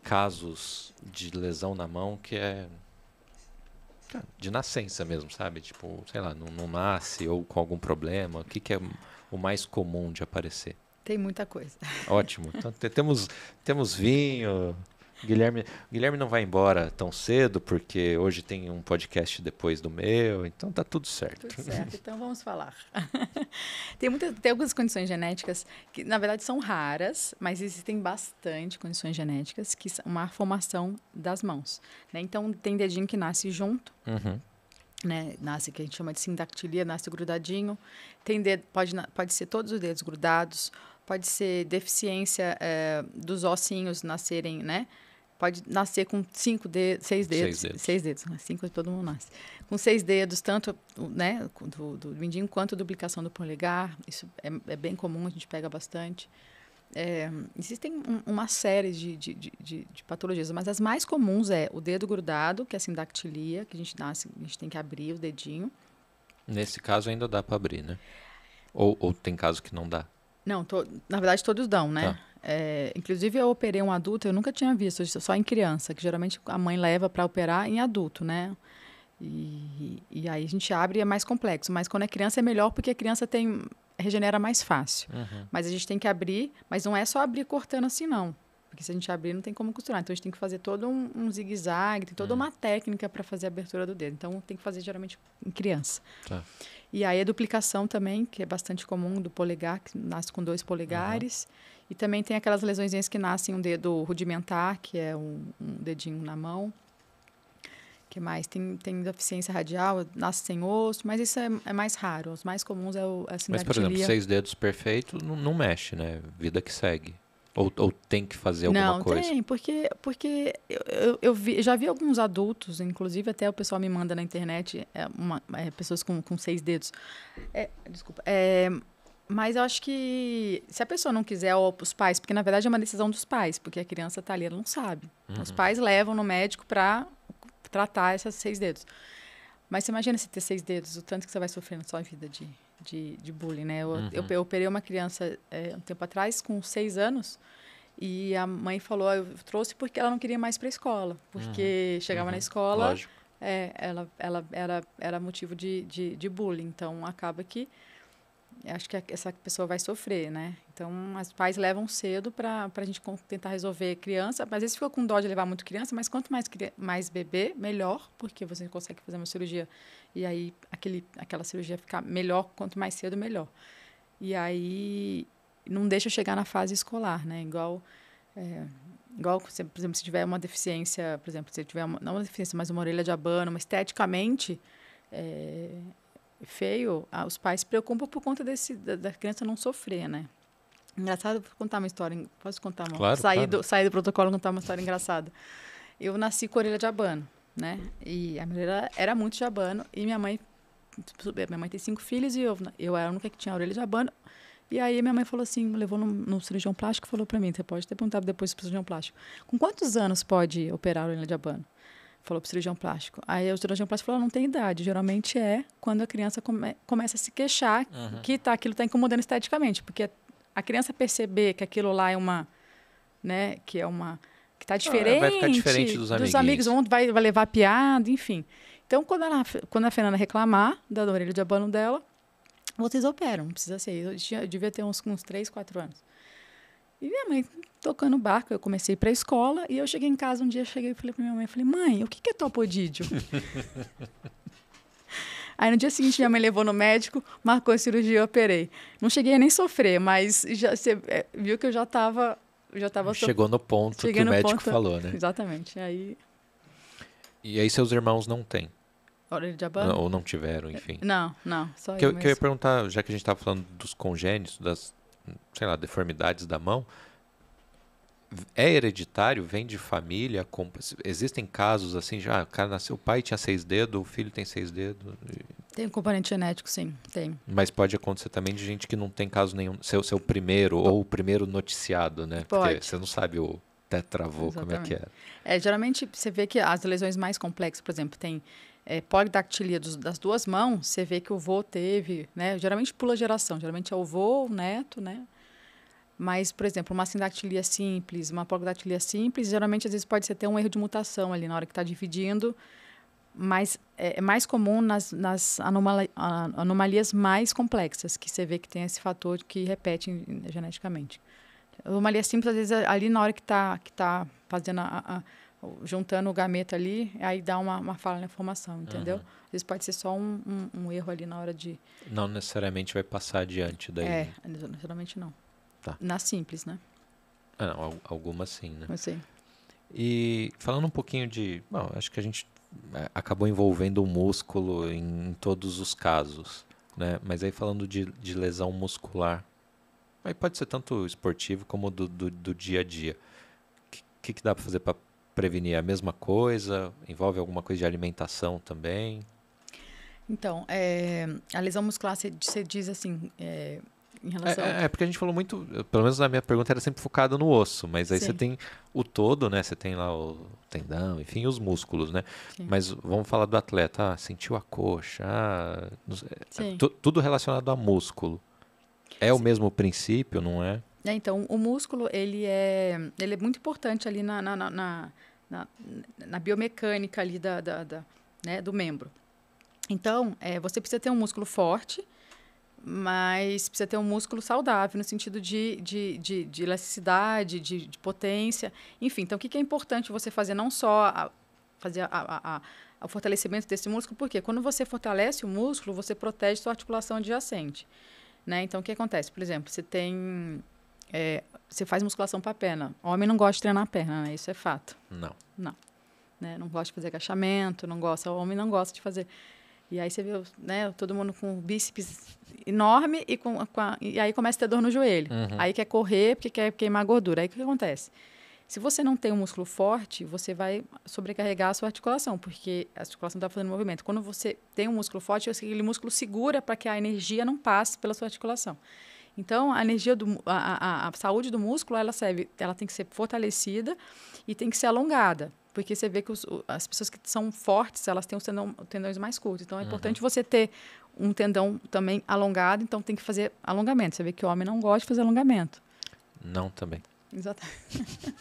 casos de lesão na mão que é de nascença mesmo, sabe? Tipo, sei lá, não nasce ou com algum problema. O que é o mais comum de aparecer? Tem muita coisa. Ótimo. Então, temos vinho. Guilherme não vai embora tão cedo, porque hoje tem um podcast depois do meu, então tá tudo certo. Tudo certo, então vamos falar. Tem algumas condições genéticas que, na verdade, são raras, mas existem bastante condições genéticas que são uma formação das mãos. Né? Então, tem dedinho que nasce junto, né? Nasce, que a gente chama de sindactilia, nasce grudadinho. Tem dedo, pode ser todos os dedos grudados, pode ser deficiência dos ossinhos nascerem, né? Pode nascer com 5 dedos, 6 dedos. 6 dedos, 5 todo mundo nasce. Com 6 dedos, tanto né, do mindinho quanto a duplicação do polegar. Isso é bem comum, a gente pega bastante. Existem uma série de patologias, mas as mais comuns é o dedo grudado, que é a sindactilia, que a gente tem que abrir o dedinho. Nesse caso ainda dá para abrir, né? Ou tem casos que não dá? Não, na verdade todos dão, né? Tá. Inclusive eu operei um adulto, eu nunca tinha visto, só em criança, que geralmente a mãe leva para operar em adulto, né? E aí a gente abre e é mais complexo, mas quando é criança é melhor porque a criança regenera mais fácil. Mas a gente tem que abrir, mas não é só abrir cortando assim não, porque se a gente abrir não tem como costurar, então a gente tem que fazer todo um zigue-zague, tem toda uma técnica para fazer a abertura do dedo, então tem que fazer geralmente em criança. Tá. E aí a duplicação também, que é bastante comum, do polegar, que nasce com 2 polegares. E também tem aquelas lesõezinhas que nascem um dedo rudimentar, que é um dedinho na mão. Que mais? Tem deficiência radial, nasce sem osso, mas isso é mais raro. Os mais comuns é a sindactilia. Mas, por exemplo, 6 dedos perfeitos não mexe, né? Vida que segue. Ou tem que fazer alguma coisa? Não, tem, porque eu já vi alguns adultos, inclusive até o pessoal me manda na internet, pessoas com 6 dedos. Desculpa. Mas eu acho que se a pessoa não quiser, ou os pais, porque na verdade é uma decisão dos pais, porque a criança está ali, ela não sabe. Os pais levam no médico para tratar esses 6 dedos. Mas você imagina se ter 6 dedos, o tanto que você vai sofrer na sua vida de bullying, né? Eu operei uma criança um tempo atrás, com 6 anos, e a mãe falou, eu trouxe porque ela não queria mais para a escola, porque chegava na escola, Lógico. ela era motivo de bullying, então acaba que acho que essa pessoa vai sofrer, né? Então, os pais levam cedo para a gente tentar resolver criança. Às vezes fica com dó de levar muito criança, mas quanto mais bebê, melhor, porque você consegue fazer uma cirurgia e aí aquela cirurgia ficar melhor, quanto mais cedo, melhor. E aí não deixa chegar na fase escolar, né? Igual, por exemplo, se tiver uma deficiência, por exemplo, se tiver não uma deficiência, mas uma orelha de abano, mas esteticamente feio, os pais se preocupam por conta da criança não sofrer, né? Engraçado, vou contar uma história. Posso contar uma? Claro, sair do protocolo e contar uma história engraçada. Eu nasci com orelha de abano, né? E a minha orelha era muito de abano. E minha mãe tem 5 filhos e eu era a única que tinha a orelha de abano. E aí minha mãe falou assim, me levou no cirurgião plástico e falou para mim, você pode ter perguntado depois pro cirurgião plástico, com quantos anos pode operar a orelha de abano? Falou para o cirurgião plástico. Aí o cirurgião plástico falou, não tem idade. Geralmente é quando a criança começa a se queixar que aquilo está incomodando esteticamente. Porque a criança perceber que aquilo lá é uma... né, que está diferente, vai ficar diferente dos amigos, vai levar piada, enfim. Então, quando a Fernanda reclamar da orelha de abano dela, vocês operam, não precisa ser. Eu devia ter uns 3, 4 anos. E minha mãe tocando barco, eu comecei a ir para a escola e eu cheguei em casa um dia, e falei para minha mãe, mãe, o que é topodídeo? Aí no dia seguinte minha mãe levou no médico, marcou a cirurgia e eu operei. Não cheguei a nem sofrer, mas você viu que eu já estava Chegou no ponto que o médico falou, né? Exatamente. E aí seus irmãos não têm? Orelha de abano? Ou não tiveram, enfim. Não, só que eu eu ia perguntar, já que a gente estava falando dos congênitos, das, sei lá, deformidades da mão, é hereditário? Vem de família? Existem casos assim, já o cara nasceu, o pai tinha 6 dedos, o filho tem 6 dedos, Tem um componente genético, sim, tem. Mas pode acontecer também de gente que não tem caso nenhum, seu primeiro ou o primeiro noticiado, né? Porque Pode. você não sabe o tetravô, como é que é. Geralmente, você vê que as lesões mais complexas, por exemplo, tem polidactilia das duas mãos, você vê que o vô teve, né? Geralmente pula geração, geralmente é o vô, o neto, né? Mas, por exemplo, uma sindactilia simples, uma polidactilia simples, geralmente, às vezes, pode ser até um erro de mutação ali na hora que está dividindo, mas é mais comum nas anomalias mais complexas, que você vê que tem esse fator que repete geneticamente. A anomalia simples, às vezes, ali na hora que tá fazendo juntando o gameta ali, aí dá uma falha na formação, entendeu? Às vezes pode ser só um erro ali na hora de... Não necessariamente vai passar adiante daí. Necessariamente não. Tá. Na simples, né? Não, algumas sim, né? Eu sei. E falando um pouquinho de... Bom, acho que a gente acabou envolvendo o músculo em todos os casos, né? Mas aí falando de lesão muscular, aí pode ser tanto esportivo como do dia a dia. O que dá para fazer para prevenir? A mesma coisa? Envolve alguma coisa de alimentação também? Então, a lesão muscular, você diz assim, em relação... Porque a gente falou muito, pelo menos na minha pergunta era sempre focada no osso, mas aí Sim. você tem o todo, né? Você tem lá o tendão, enfim, os músculos, né? Sim. Mas vamos falar do atleta, sentiu a coxa, Sim. tudo relacionado a músculo. É o mesmo princípio, não é? Então, o músculo, ele é muito importante ali na biomecânica ali né, do membro. Então, você precisa ter um músculo forte, mas precisa ter um músculo saudável, no sentido de elasticidade, de potência. Enfim, então, o que é importante você fazer? Não só fazer o fortalecimento desse músculo, porque quando você fortalece o músculo, você protege sua articulação adjacente. Né? Então, o que acontece? Por exemplo, você faz musculação para a perna. O homem não gosta de treinar a perna, né? Isso é fato. Não. Né? Não gosta de fazer agachamento, o homem não gosta de fazer. E aí você vê, né, todo mundo com o bíceps enorme e aí começa a ter dor no joelho. Aí quer correr porque quer queimar gordura. Aí o que acontece? Se você não tem um músculo forte, você vai sobrecarregar a sua articulação, porque a articulação está fazendo movimento. Quando você tem um músculo forte, aquele músculo segura para que a energia não passe pela sua articulação. Então, a energia a saúde do músculo, ela tem que ser fortalecida e tem que ser alongada. Porque você vê que as pessoas que são fortes, elas têm os tendões mais curtos. Então, é importante você ter um tendão também alongado. Então, tem que fazer alongamento. Você vê que o homem não gosta de fazer alongamento. Não também. Exatamente.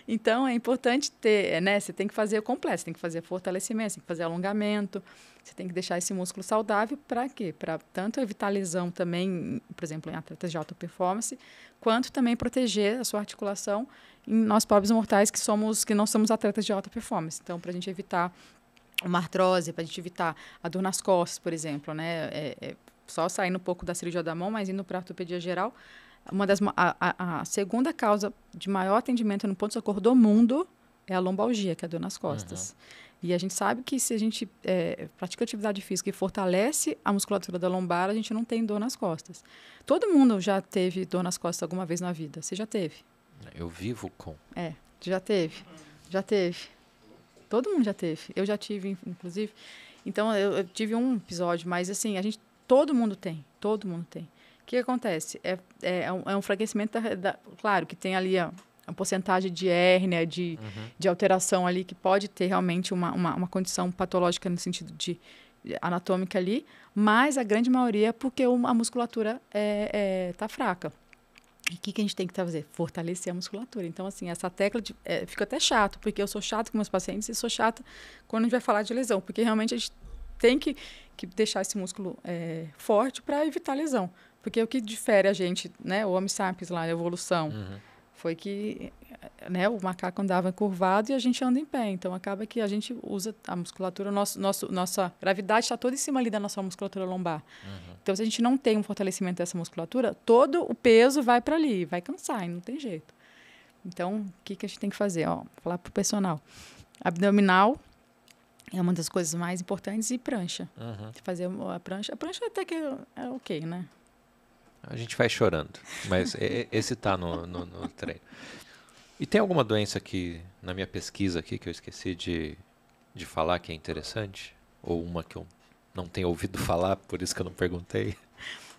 Então, é importante ter, né? Você tem que fazer o completo. Você tem que fazer fortalecimento, você tem que fazer alongamento. Você tem que deixar esse músculo saudável para quê? Para tanto evitar lesão também, por exemplo, em atletas de alta performance, quanto também proteger a sua articulação em nós pobres mortais que não somos atletas de alta performance. Então, para a gente evitar uma artrose, para a gente evitar a dor nas costas, por exemplo, né? Só saindo um pouco da cirurgia da mão, mas indo para a ortopedia geral, a segunda causa de maior atendimento no ponto-socorro do mundo é a lombalgia, que é a dor nas costas. E a gente sabe que se a gente pratica atividade física e fortalece a musculatura da lombar, a gente não tem dor nas costas. Todo mundo já teve dor nas costas alguma vez na vida. Você já teve? Eu vivo com. Já teve. Já teve. Todo mundo já teve. Eu já tive, inclusive. Então, eu tive um episódio, mas assim, todo mundo tem. Todo mundo tem. O que acontece? É um enfraquecimento claro, que tem ali uma porcentagem de hérnia, de alteração ali, que pode ter realmente uma condição patológica no sentido de anatômica ali, mas a grande maioria é porque a musculatura está fraca. E o que a gente tem que fazer? Fortalecer a musculatura. Então, assim, essa tecla fica até chato, porque eu sou chata com meus pacientes e sou chata quando a gente vai falar de lesão, porque realmente a gente tem que deixar esse músculo forte para evitar lesão. Porque o que difere a gente, né, o Homo sapiens lá, a evolução, foi que né, o macaco andava curvado e a gente anda em pé. Então, acaba que a gente usa a musculatura, nossa gravidade está toda em cima ali da nossa musculatura lombar. Então, se a gente não tem um fortalecimento dessa musculatura, todo o peso vai para ali, vai cansar, e não tem jeito. Então, o que a gente tem que fazer? Falar para o personal. Abdominal é uma das coisas mais importantes e prancha. Fazer a prancha até que é ok, né? A gente vai chorando, mas esse está no treino. E tem alguma doença que, na minha pesquisa aqui, que eu esqueci de falar que é interessante? Ou uma que eu não tenha ouvido falar, por isso que eu não perguntei.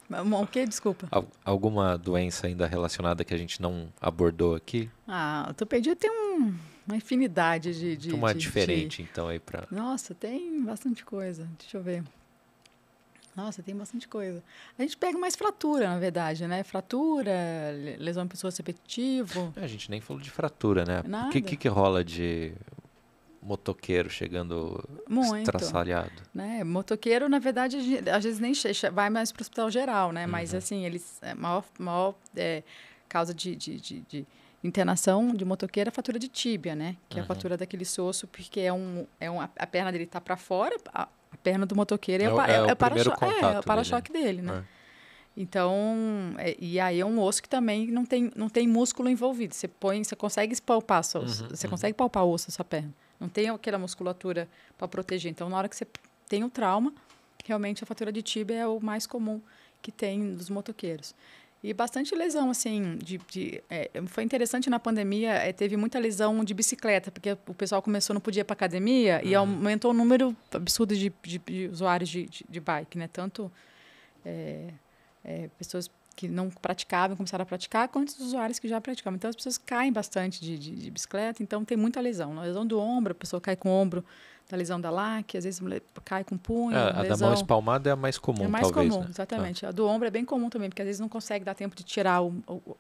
O quê? Desculpa. Alguma doença ainda relacionada que a gente não abordou aqui? Ortopedia tem uma infinidade de... Uma diferente, então, aí para... Nossa, tem bastante coisa. Deixa eu ver. Nossa, tem bastante coisa. A gente pega mais fratura, na verdade, né? Fratura, lesão em pessoa repetitivo. A gente nem falou de fratura, né? Nada. O que rola de motoqueiro chegando estraçalhado? Né? Motoqueiro, na verdade, às vezes nem vai mais para o hospital geral, né? Mas, assim, eles... A maior causa de internação de motoqueiro é a fratura de tíbia, né? Que é a fratura daquele osso, porque a perna dele está para fora, a perna do motoqueiro é o para-choque dele, né? Então, e aí é um osso que também não tem músculo envolvido. Você consegue palpar, você consegue palpar o osso da sua perna. Não tem aquela musculatura para proteger. Então, na hora que você tem o trauma, realmente a fratura de tíbia é o mais comum que tem dos motoqueiros. E bastante lesão, assim, foi interessante na pandemia, teve muita lesão de bicicleta, porque o pessoal não podia ir para academia e aumentou o número absurdo de usuários de bike, né? Tanto pessoas que não praticavam, começaram a praticar, quanto os usuários que já praticavam. Então, as pessoas caem bastante de bicicleta, então tem muita lesão. Na lesão do ombro, a pessoa cai com o ombro, da lesão da láquia, às vezes cai com o punho. A da mão espalmada é a mais comum, talvez. É mais comum, né? Exatamente. A do ombro é bem comum também, porque às vezes não consegue dar tempo de tirar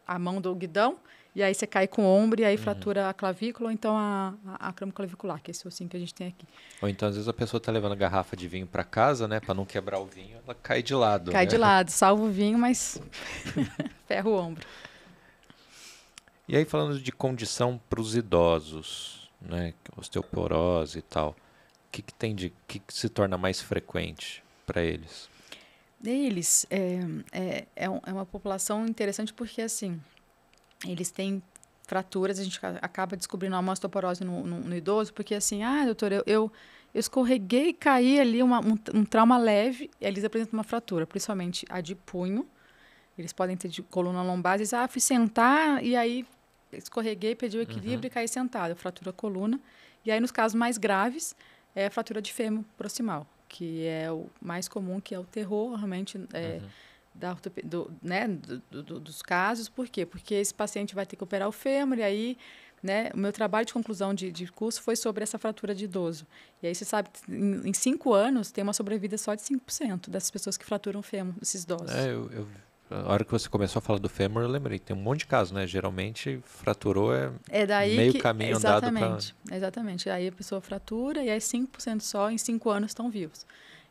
a mão do guidão, e aí você cai com o ombro, e aí fratura a clavícula, ou então a acrômio clavicular, que é esse ossinho que a gente tem aqui. Ou então, às vezes, a pessoa está levando a garrafa de vinho para casa, né? Para não quebrar o vinho, ela cai de lado. Cai de lado, salva o vinho, mas ferra o ombro. E aí, falando de condição para os idosos, né? Osteoporose e tal. O que tem que se torna mais frequente para eles? Eles é uma população interessante porque, assim, eles têm fraturas, a gente acaba descobrindo uma osteoporose no idoso, porque, assim, doutor, eu escorreguei e caí ali, um trauma leve, e eles apresentam uma fratura, principalmente a de punho. Eles podem ter de coluna lombar, às vezes, fui sentar e aí escorreguei, perdi o equilíbrio e caí sentado, fratura coluna. E aí, nos casos mais graves, é a fratura de fêmur proximal, que é o mais comum, que é o terror, realmente, dos casos. Por quê? Porque esse paciente vai ter que operar o fêmur, e aí, né, o meu trabalho de conclusão de curso foi sobre essa fratura de idoso. E aí você sabe que em 5 anos tem uma sobrevida só de 5% dessas pessoas que fraturam o fêmur, desses idosos. A hora que você começou a falar do fêmur, eu lembrei, tem um monte de casos, né? Geralmente, fraturou meio caminho andado para... Exatamente. Aí a pessoa fratura e aí 5% só em 5 anos estão vivos.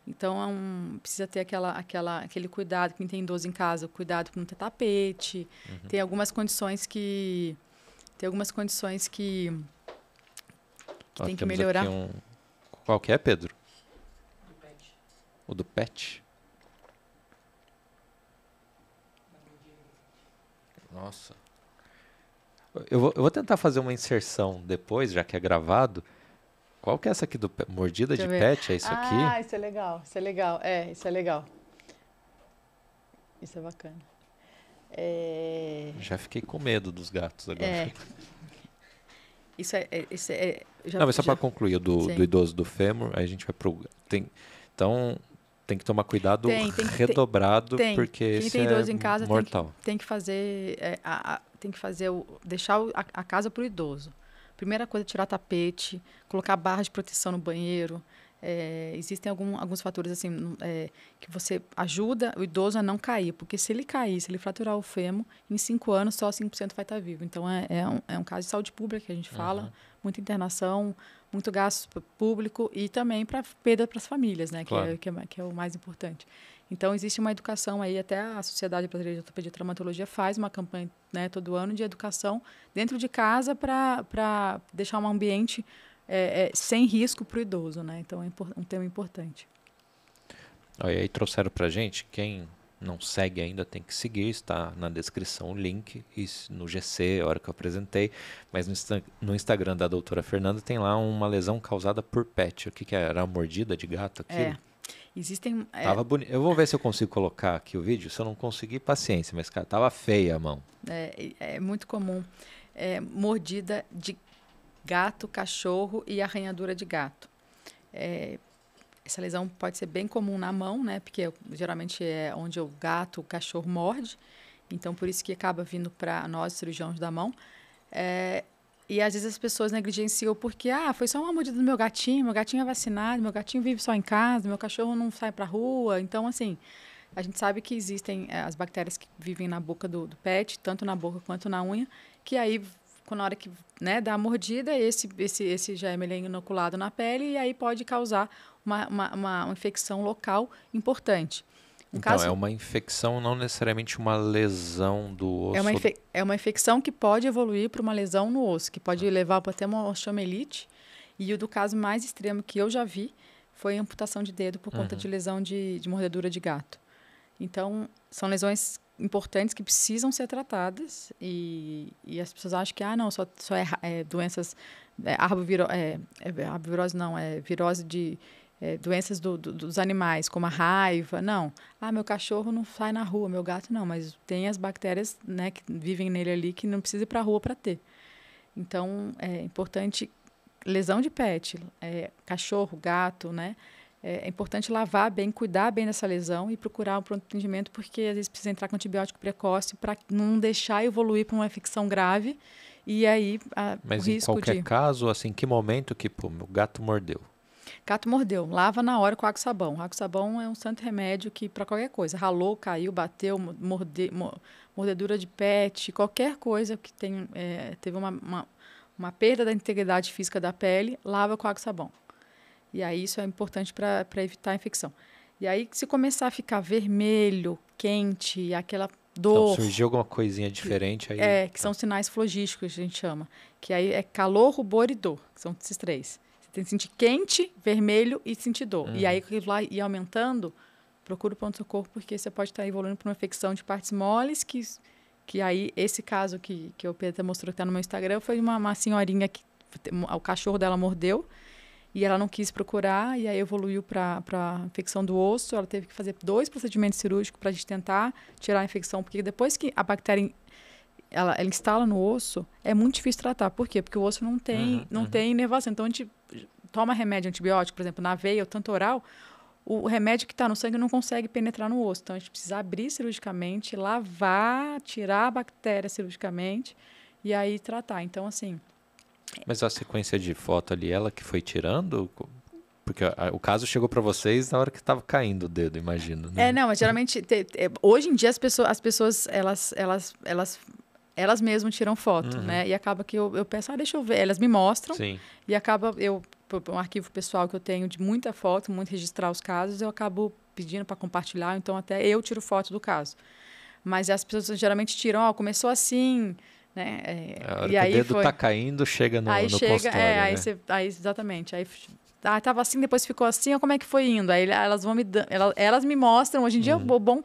Então, precisa ter aquele cuidado, quem tem idoso em casa, cuidado com não ter tapete. Tem algumas condições que tem que melhorar. Aqui Qual que é, Pedro? Do PET. O do PET? Nossa. Eu vou tentar fazer uma inserção depois, já que é gravado. Qual que é essa aqui do mordida de pet? É isso aqui? Isso é legal. Isso é legal. Isso é legal. Isso é bacana. Já fiquei com medo dos gatos agora. Não, mas só para concluir, do idoso do fêmur, aí a gente vai pro... Então, tem que tomar cuidado redobrado, porque quem tem idoso em casa mortal. Tem que fazer, deixar a casa para o idoso. Primeira coisa, tirar tapete, colocar barra de proteção no banheiro. Existem alguns fatores assim, que você ajuda o idoso a não cair, porque se ele cair, se ele fraturar o fêmur, em 5 anos só 5% vai estar vivo. Então, é um caso de saúde pública que a gente fala, muita internação, muito gasto público e também para perda para as famílias, né? Claro. Que é o mais importante. Então, existe uma educação aí, até a Sociedade Brasileira de Ortopedia e Traumatologia faz uma campanha, né, todo ano de educação dentro de casa para deixar um ambiente sem risco para o idoso, né? Então, é um tema importante. E aí trouxeram para a gente, quem não segue ainda tem que seguir, está na descrição o link, isso no GC, a hora que eu apresentei, mas no Instagram da doutora Fernanda tem lá uma lesão causada por pet. O que era? Era uma mordida de gato aquilo? Existem... Tava bonito. Eu vou ver se eu consigo colocar aqui o vídeo, se eu não conseguir, paciência, mas cara, tava feia a mão. É muito comum. Mordida de gato, cachorro e arranhadura de gato. Essa lesão pode ser bem comum na mão, né? Porque geralmente é onde o gato, o cachorro morde. Então, por isso que acaba vindo para nós, cirurgiões da mão. E às vezes as pessoas negligenciam porque, foi só uma mordida do meu gatinho é vacinado, meu gatinho vive só em casa, meu cachorro não sai para a rua. Então, assim, a gente sabe que existem as bactérias que vivem na boca do pet, tanto na boca quanto na unha, que aí, na hora que, né, dá a mordida, esse germe ele é inoculado na pele e aí pode causar uma infecção local importante. Então, é uma infecção, não necessariamente uma lesão do osso. É uma infecção que pode evoluir para uma lesão no osso, que pode levar para até uma osteomielite. E o do caso mais extremo que eu já vi foi a amputação de dedo por conta de lesão de mordedura de gato. Então, são lesões importantes que precisam ser tratadas e as pessoas acham que, não, só é doenças, arbovirose não, é virose de... doenças dos animais, como a raiva, não. Meu cachorro não sai na rua, meu gato não, mas tem as bactérias, né, que vivem nele ali que não precisa ir para a rua para ter. Então, é importante, lesão de pet, cachorro, gato, né, é importante lavar bem, cuidar bem dessa lesão e procurar um pronto atendimento, porque às vezes precisa entrar com antibiótico precoce para não deixar evoluir para uma infecção grave e aí Mas o em risco qualquer caso, assim, que momento que meu gato mordeu? Gato mordeu, lava na hora com água e sabão. Água e sabão é um santo remédio que para qualquer coisa. Ralou, caiu, bateu, mordedura de pet, qualquer coisa que teve uma perda da integridade física da pele, lava com água e sabão. E aí isso é importante para evitar a infecção. E aí se começar a ficar vermelho, quente, aquela dor... Então surgiu alguma coisinha diferente aí... que são sinais flogísticos, a gente chama. Que aí é calor, rubor e dor, que são esses três. Tem que sentir quente, vermelho e sentir dor. E aí, aquilo lá ir aumentando, procura o pronto-socorro, porque você pode estar evoluindo para uma infecção de partes moles, que aí, esse caso que o Pedro mostrou que está no meu Instagram, foi uma senhorinha que o cachorro dela mordeu, e ela não quis procurar, e aí evoluiu para infecção do osso. Ela teve que fazer 2 procedimentos cirúrgicos para a gente tentar tirar a infecção, porque depois que a bactéria... Ela instala no osso, é muito difícil tratar. Por quê? Porque o osso não tem inervação. Então, a gente toma remédio antibiótico, por exemplo, na veia ou tanto oral, o remédio que está no sangue não consegue penetrar no osso. Então, a gente precisa abrir cirurgicamente, lavar, tirar a bactéria cirurgicamente e aí tratar. Então, assim... Mas a sequência de foto ali, ela que foi tirando... Porque o caso chegou para vocês na hora que estava caindo o dedo, imagino. Né? Não, mas geralmente... hoje em dia, as pessoas elas mesmas tiram foto, né? E acaba que eu peço, deixa eu ver. Elas me mostram. Sim. E acaba, um arquivo pessoal que eu tenho de muita foto, muito registrar os casos, eu acabo pedindo para compartilhar, então até eu tiro foto do caso. Mas as pessoas geralmente tiram, começou assim, né? A hora que o dedo tá caindo, chega no consultório, né? Exatamente. Aí tava assim, depois ficou assim, como é que foi indo? Aí elas vão elas me mostram, hoje em dia, bom...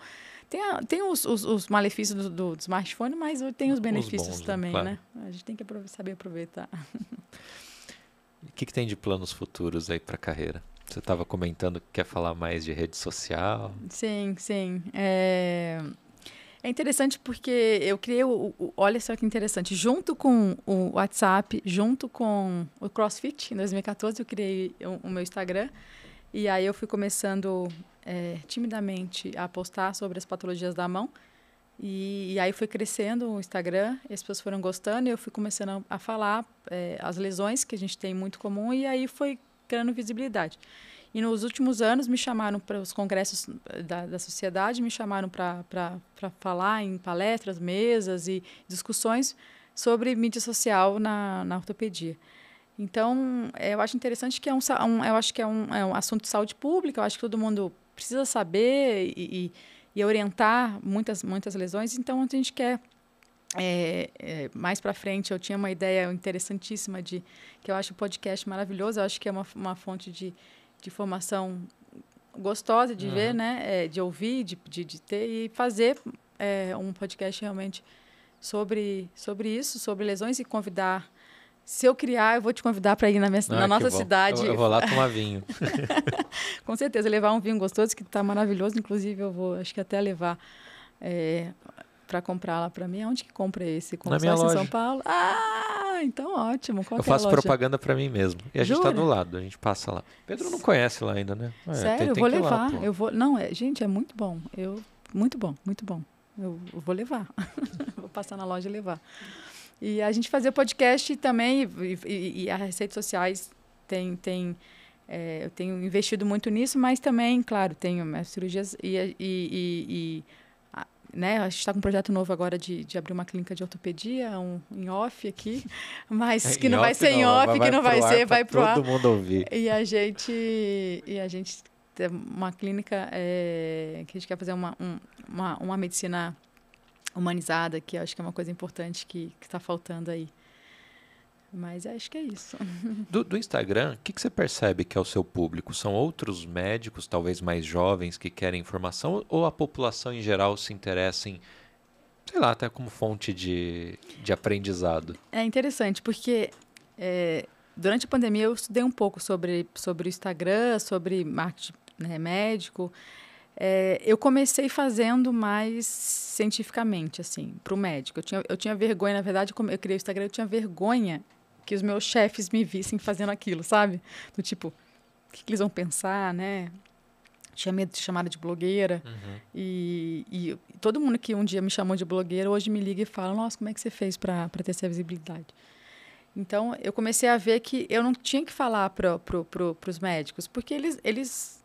Tem os malefícios do smartphone, mas tem os benefícios bons, também, claro. Né? A gente tem que saber aproveitar. O que tem de planos futuros aí para a carreira? Você estava comentando que quer falar mais de rede social. Sim. É interessante porque eu criei olha só que interessante, junto com o WhatsApp, junto com o CrossFit, em 2014 eu criei o meu Instagram. E aí eu fui começando timidamente a postar sobre as patologias da mão. E aí foi crescendo o Instagram, e as pessoas foram gostando, e eu fui começando a falar as lesões que a gente tem muito comum, e aí foi criando visibilidade. E nos últimos anos me chamaram para os congressos da sociedade, me chamaram para falar em palestras, mesas e discussões sobre mídia social na ortopedia. Então, eu acho interessante que eu acho que é um assunto de saúde pública, eu acho que todo mundo precisa saber e orientar muitas lesões. Então, a gente quer, mais para frente, eu tinha uma ideia interessantíssima que eu acho o podcast maravilhoso, eu acho que é uma fonte de informação gostosa de ver, né? De ouvir, de ter e fazer um podcast realmente sobre isso, sobre lesões e convidar. Se eu criar, eu vou te convidar para ir na nossa cidade. Eu vou lá tomar vinho. Com certeza, levar um vinho gostoso, que está maravilhoso. Inclusive, eu vou, acho que até levar para comprar lá para mim. Onde que compra esse? Na minha loja. Em São Paulo? Ah, então ótimo. Qual Eu que é a faço loja? propaganda para mim mesmo. E a gente tá Jura? do lado, a gente passa lá. Pedro não conhece lá ainda, né? Sério, eu tem vou que ir lá, levar. pô. Eu vou. Não, gente, é muito bom. Muito bom, muito bom. Eu vou levar. Vou passar na loja e levar. E a gente fazia podcast também, e as redes sociais eu tenho investido muito nisso, mas também, claro, tenho as cirurgias né, a gente está com um projeto novo agora de abrir uma clínica de ortopedia, em off aqui, mas que Em não vai off ser em não, off, que não vai pro ar ser, pra vai pro ar. todo mundo ouvir. E a gente tem uma clínica que a gente quer fazer uma medicina humanizada, que eu acho que é uma coisa importante que está faltando aí. Mas acho que é isso. Do Instagram, o que você percebe que é o seu público? São outros médicos, talvez mais jovens, que querem informação? Ou a população em geral se interessa em, sei lá, até como fonte de aprendizado? É interessante, porque durante a pandemia eu estudei um pouco sobre o Instagram, sobre marketing, né, médico. Eu comecei fazendo mais cientificamente, assim, para o médico. Eu tinha vergonha, na verdade, como eu criei o Instagram, eu tinha vergonha que os meus chefes me vissem fazendo aquilo, sabe? Do tipo, o que eles vão pensar, né? Tinha medo de ser chamada de blogueira. Uhum. E todo mundo que um dia me chamou de blogueira, hoje me liga e fala, nossa, como é que você fez para ter essa visibilidade? Então, eu comecei a ver que eu não tinha que falar para os médicos, porque eles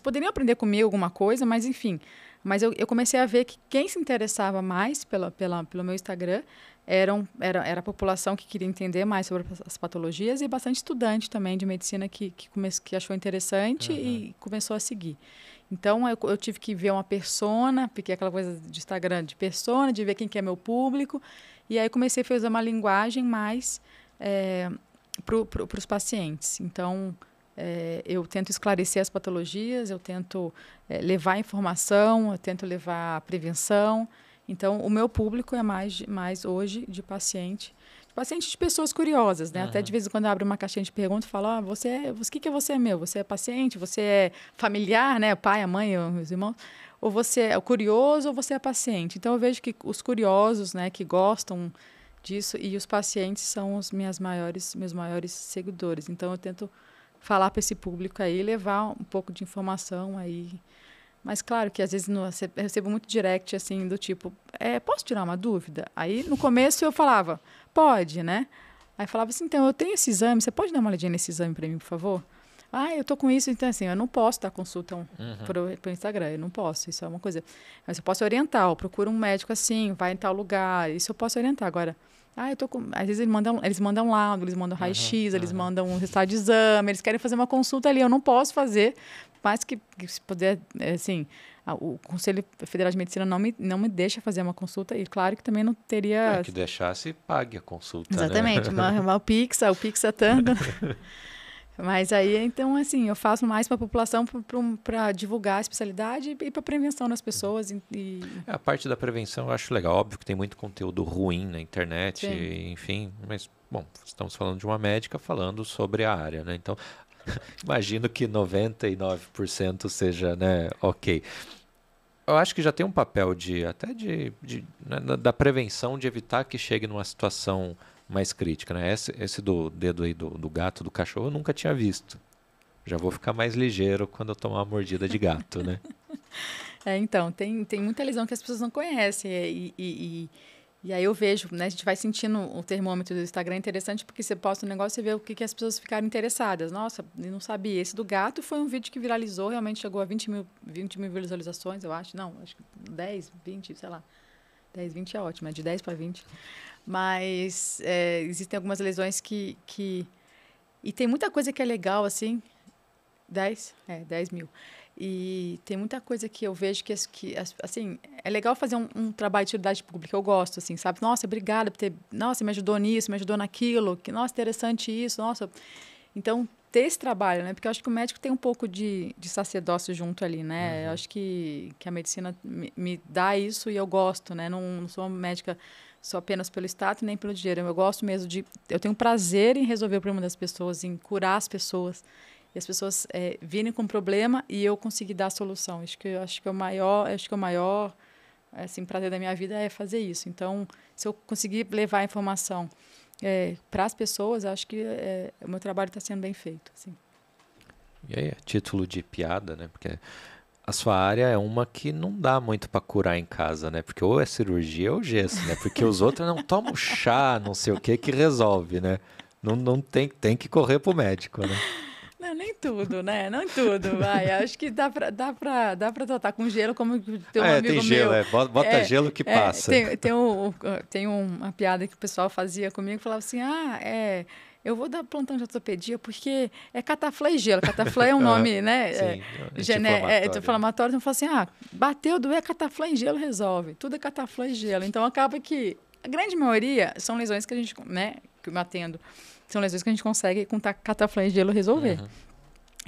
poderiam aprender comigo alguma coisa, mas enfim. Mas eu comecei a ver que quem se interessava mais pelo meu Instagram era a população que queria entender mais sobre as patologias e bastante estudante também de medicina que achou interessante e começou a seguir. Então, eu tive que ver uma persona, porque aquela coisa de Instagram de persona, de ver quem que é meu público. E aí comecei a fazer uma linguagem mais para os pacientes. Então, eu tento esclarecer as patologias, eu tento levar informação, eu tento levar prevenção. Então, o meu público é mais hoje de paciente de pessoas curiosas, né? Até de vez em quando eu abro uma caixinha de perguntas e falo, o que você é meu? Você é paciente? Você é familiar, né? O pai, a mãe, os irmãos? Ou você é o curioso ou você é paciente? Então, eu vejo que os curiosos, né, que gostam disso, e os pacientes são os meus maiores seguidores. Então, eu tento falar para esse público aí, levar um pouco de informação aí. Mas claro que às vezes eu recebo muito direct assim do tipo, posso tirar uma dúvida? Aí no começo eu falava, pode, né? Aí falava assim, então eu tenho esse exame, você pode dar uma olhadinha nesse exame para mim, por favor? Eu tô com isso, então assim, eu não posso dar consulta pro Instagram, eu não posso, isso é uma coisa. Mas eu posso orientar, procura um médico assim, vai em tal lugar, isso eu posso orientar. Agora, eu tô com... Às vezes eles mandam laudo, eles mandam raio-x, eles mandam um resultado de exame, eles querem fazer uma consulta ali, eu não posso fazer, mas que se puder, assim, o Conselho Federal de Medicina não me deixa fazer uma consulta, e claro que também não teria... Que deixasse, pague a consulta, Exatamente, né? o Pix é tanto... Mas aí, então, assim, eu faço mais para a população para divulgar a especialidade e para prevenção das pessoas. A parte da prevenção eu acho legal. Óbvio que tem muito conteúdo ruim na internet, Sim. enfim. Mas, bom, estamos falando de uma médica falando sobre a área, né? Então, imagino que 99% seja, né, ok. Eu acho que já tem um papel né, da prevenção, de evitar que chegue numa situação mais crítica, né? Esse do dedo aí do gato, do cachorro, eu nunca tinha visto. Já vou ficar mais ligeiro quando eu tomar uma mordida de gato, né? Então, tem muita lesão que as pessoas não conhecem. E aí eu vejo, né? A gente vai sentindo o termômetro do Instagram interessante, porque você posta um negócio e vê o que as pessoas ficaram interessadas. Nossa, eu não sabia. Esse do gato foi um vídeo que viralizou, realmente chegou a 20 mil visualizações, eu acho. Não, acho que 10, 20, sei lá. 10, 20 é ótimo, é de 10 para 20. Mas existem algumas lesões que... E tem muita coisa que é legal, assim. 10? 10 mil. E tem muita coisa que eu vejo que assim, é legal fazer um trabalho de utilidade pública. Eu gosto, assim, sabe? Nossa, obrigada por ter... Nossa, me ajudou nisso, me ajudou naquilo. Nossa, interessante isso. Nossa... Então, ter esse trabalho, né? Porque eu acho que o médico tem um pouco de sacerdócio junto ali, né? Eu acho que a medicina me dá isso e eu gosto, né? Não sou uma médica só apenas pelo status nem pelo dinheiro. Eu gosto mesmo eu tenho prazer em resolver o problema das pessoas, em curar as pessoas. E as pessoas virem com problema e eu conseguir dar a solução. Acho que o maior assim, prazer da minha vida é fazer isso. Então, se eu conseguir levar a informação para as pessoas, acho que o meu trabalho está sendo bem feito. Assim. E aí, a título de piada, né? Porque a sua área é uma que não dá muito para curar em casa, né? Porque ou é cirurgia ou gesso, né? Porque os outros não tomam chá, não sei o que resolve, né? Não tem que correr pro médico, né? Não, nem tudo, né? Não tudo, vai. Acho que dá pra tratar com gelo, como tem um amigo tem gelo, meu. bota gelo que passa. Tem uma piada que o pessoal fazia comigo, falava assim, eu vou dar plantão de ortopedia porque é cataflã e gelo. Cataflã é um nome, né? Sim, inflamatório. Então, fala assim, bateu, doer, cataflã e gelo resolve. Tudo é cataflã e gelo. Então, acaba que a grande maioria são lesões que a gente, né, que eu me atendo, são lesões que a gente consegue com cataflã e gelo resolver. Uhum.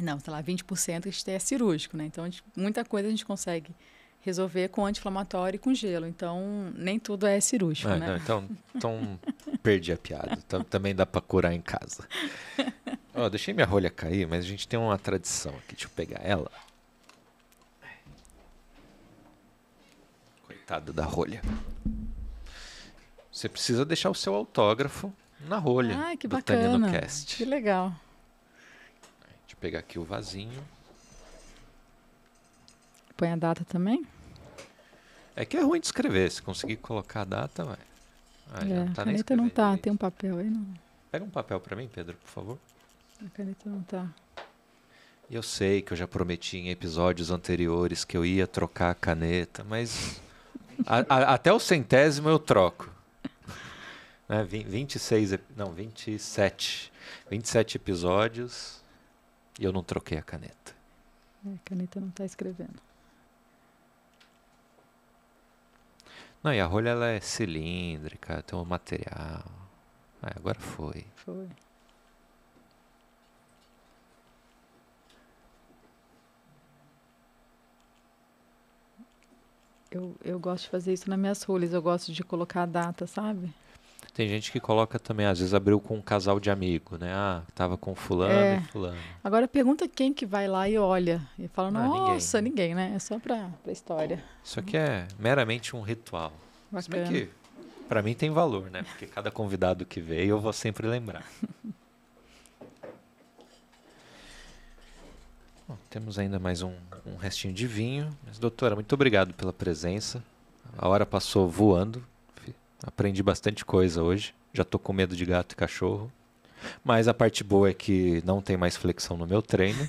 Não, sei lá, 20% a gente é cirúrgico, né? Então, muita coisa a gente consegue resolver com anti-inflamatório e com gelo. Então, nem tudo é cirúrgico, né? Não, então perdi a piada. Também dá para curar em casa. Deixei minha rolha cair, mas a gente tem uma tradição aqui. Deixa eu pegar ela. Coitada da rolha. Você precisa deixar o seu autógrafo na rolha que do bacana. Tanino Cast. Que legal. Deixa eu pegar aqui o vasinho. Põe a data também? É que é ruim de escrever. Se conseguir colocar a data, vai. A caneta não tá. Tem um papel aí, não. Pega um papel para mim, Pedro, por favor. A caneta não tá. Eu sei que eu já prometi em episódios anteriores que eu ia trocar a caneta, mas até o 100º eu troco. 27 episódios e eu não troquei a caneta. A caneta não está escrevendo. Não, e a rolha ela é cilíndrica, tem um material. Agora foi. Foi. Eu gosto de fazer isso nas minhas rolhas, eu gosto de colocar a data, sabe? Tem gente que coloca também, às vezes abriu com um casal de amigo, né? Tava com fulano e fulano. Agora pergunta quem que vai lá e olha. E fala, nossa, ninguém, né? É só pra história. Isso aqui é meramente um ritual. Se bem que, pra mim, tem valor, né? Porque cada convidado que veio, eu vou sempre lembrar. Bom, temos ainda mais um restinho de vinho. Mas, doutora, muito obrigado pela presença. A hora passou voando. Aprendi bastante coisa hoje. Já tô com medo de gato e cachorro. Mas a parte boa é que não tem mais flexão no meu treino.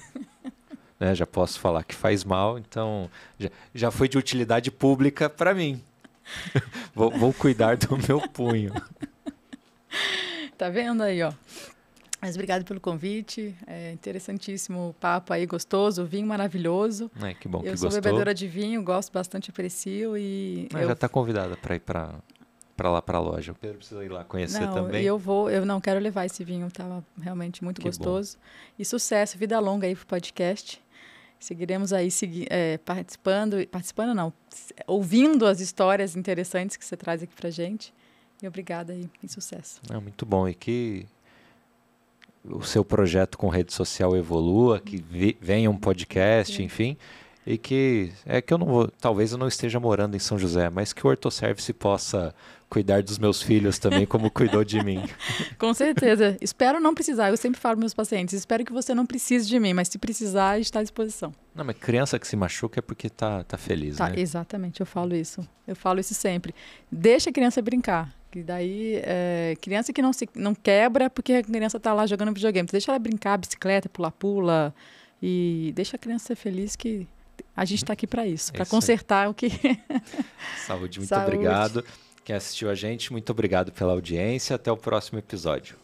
Né? Já posso falar que faz mal. Então, já foi de utilidade pública para mim. Vou cuidar do meu punho. Tá vendo aí, ó? Mas obrigado pelo convite. É interessantíssimo o papo aí, gostoso. Vinho maravilhoso. Que bom que gostou. Eu sou bebedora de vinho, gosto bastante, aprecio. Já está convidada para ir para lá para a loja. O Pedro precisa ir lá conhecer também. E eu não quero levar esse vinho, estava realmente muito gostoso. Bom. E sucesso, vida longa aí pro podcast. Seguiremos aí ouvindo as histórias interessantes que você traz aqui pra gente. E obrigada aí, e sucesso. Muito bom. E que o seu projeto com rede social evolua, que venha um podcast, enfim. E que talvez eu não esteja morando em São José, mas que o Orthoservice possa cuidar dos meus filhos também, como cuidou de mim. Com certeza. Espero não precisar. Eu sempre falo para meus pacientes, espero que você não precise de mim, mas se precisar, a gente está à disposição. Não, mas criança que se machuca é porque tá feliz, né? Exatamente, eu falo isso. Eu falo isso sempre. Deixa a criança brincar. Que daí, criança que não quebra porque a criança está lá jogando videogame. Deixa ela brincar, bicicleta, pula-pula. E deixa a criança ser feliz que a gente está aqui para isso, para consertar o que... Saúde, muito obrigado. Quem assistiu a gente, muito obrigado pela audiência. Até o próximo episódio.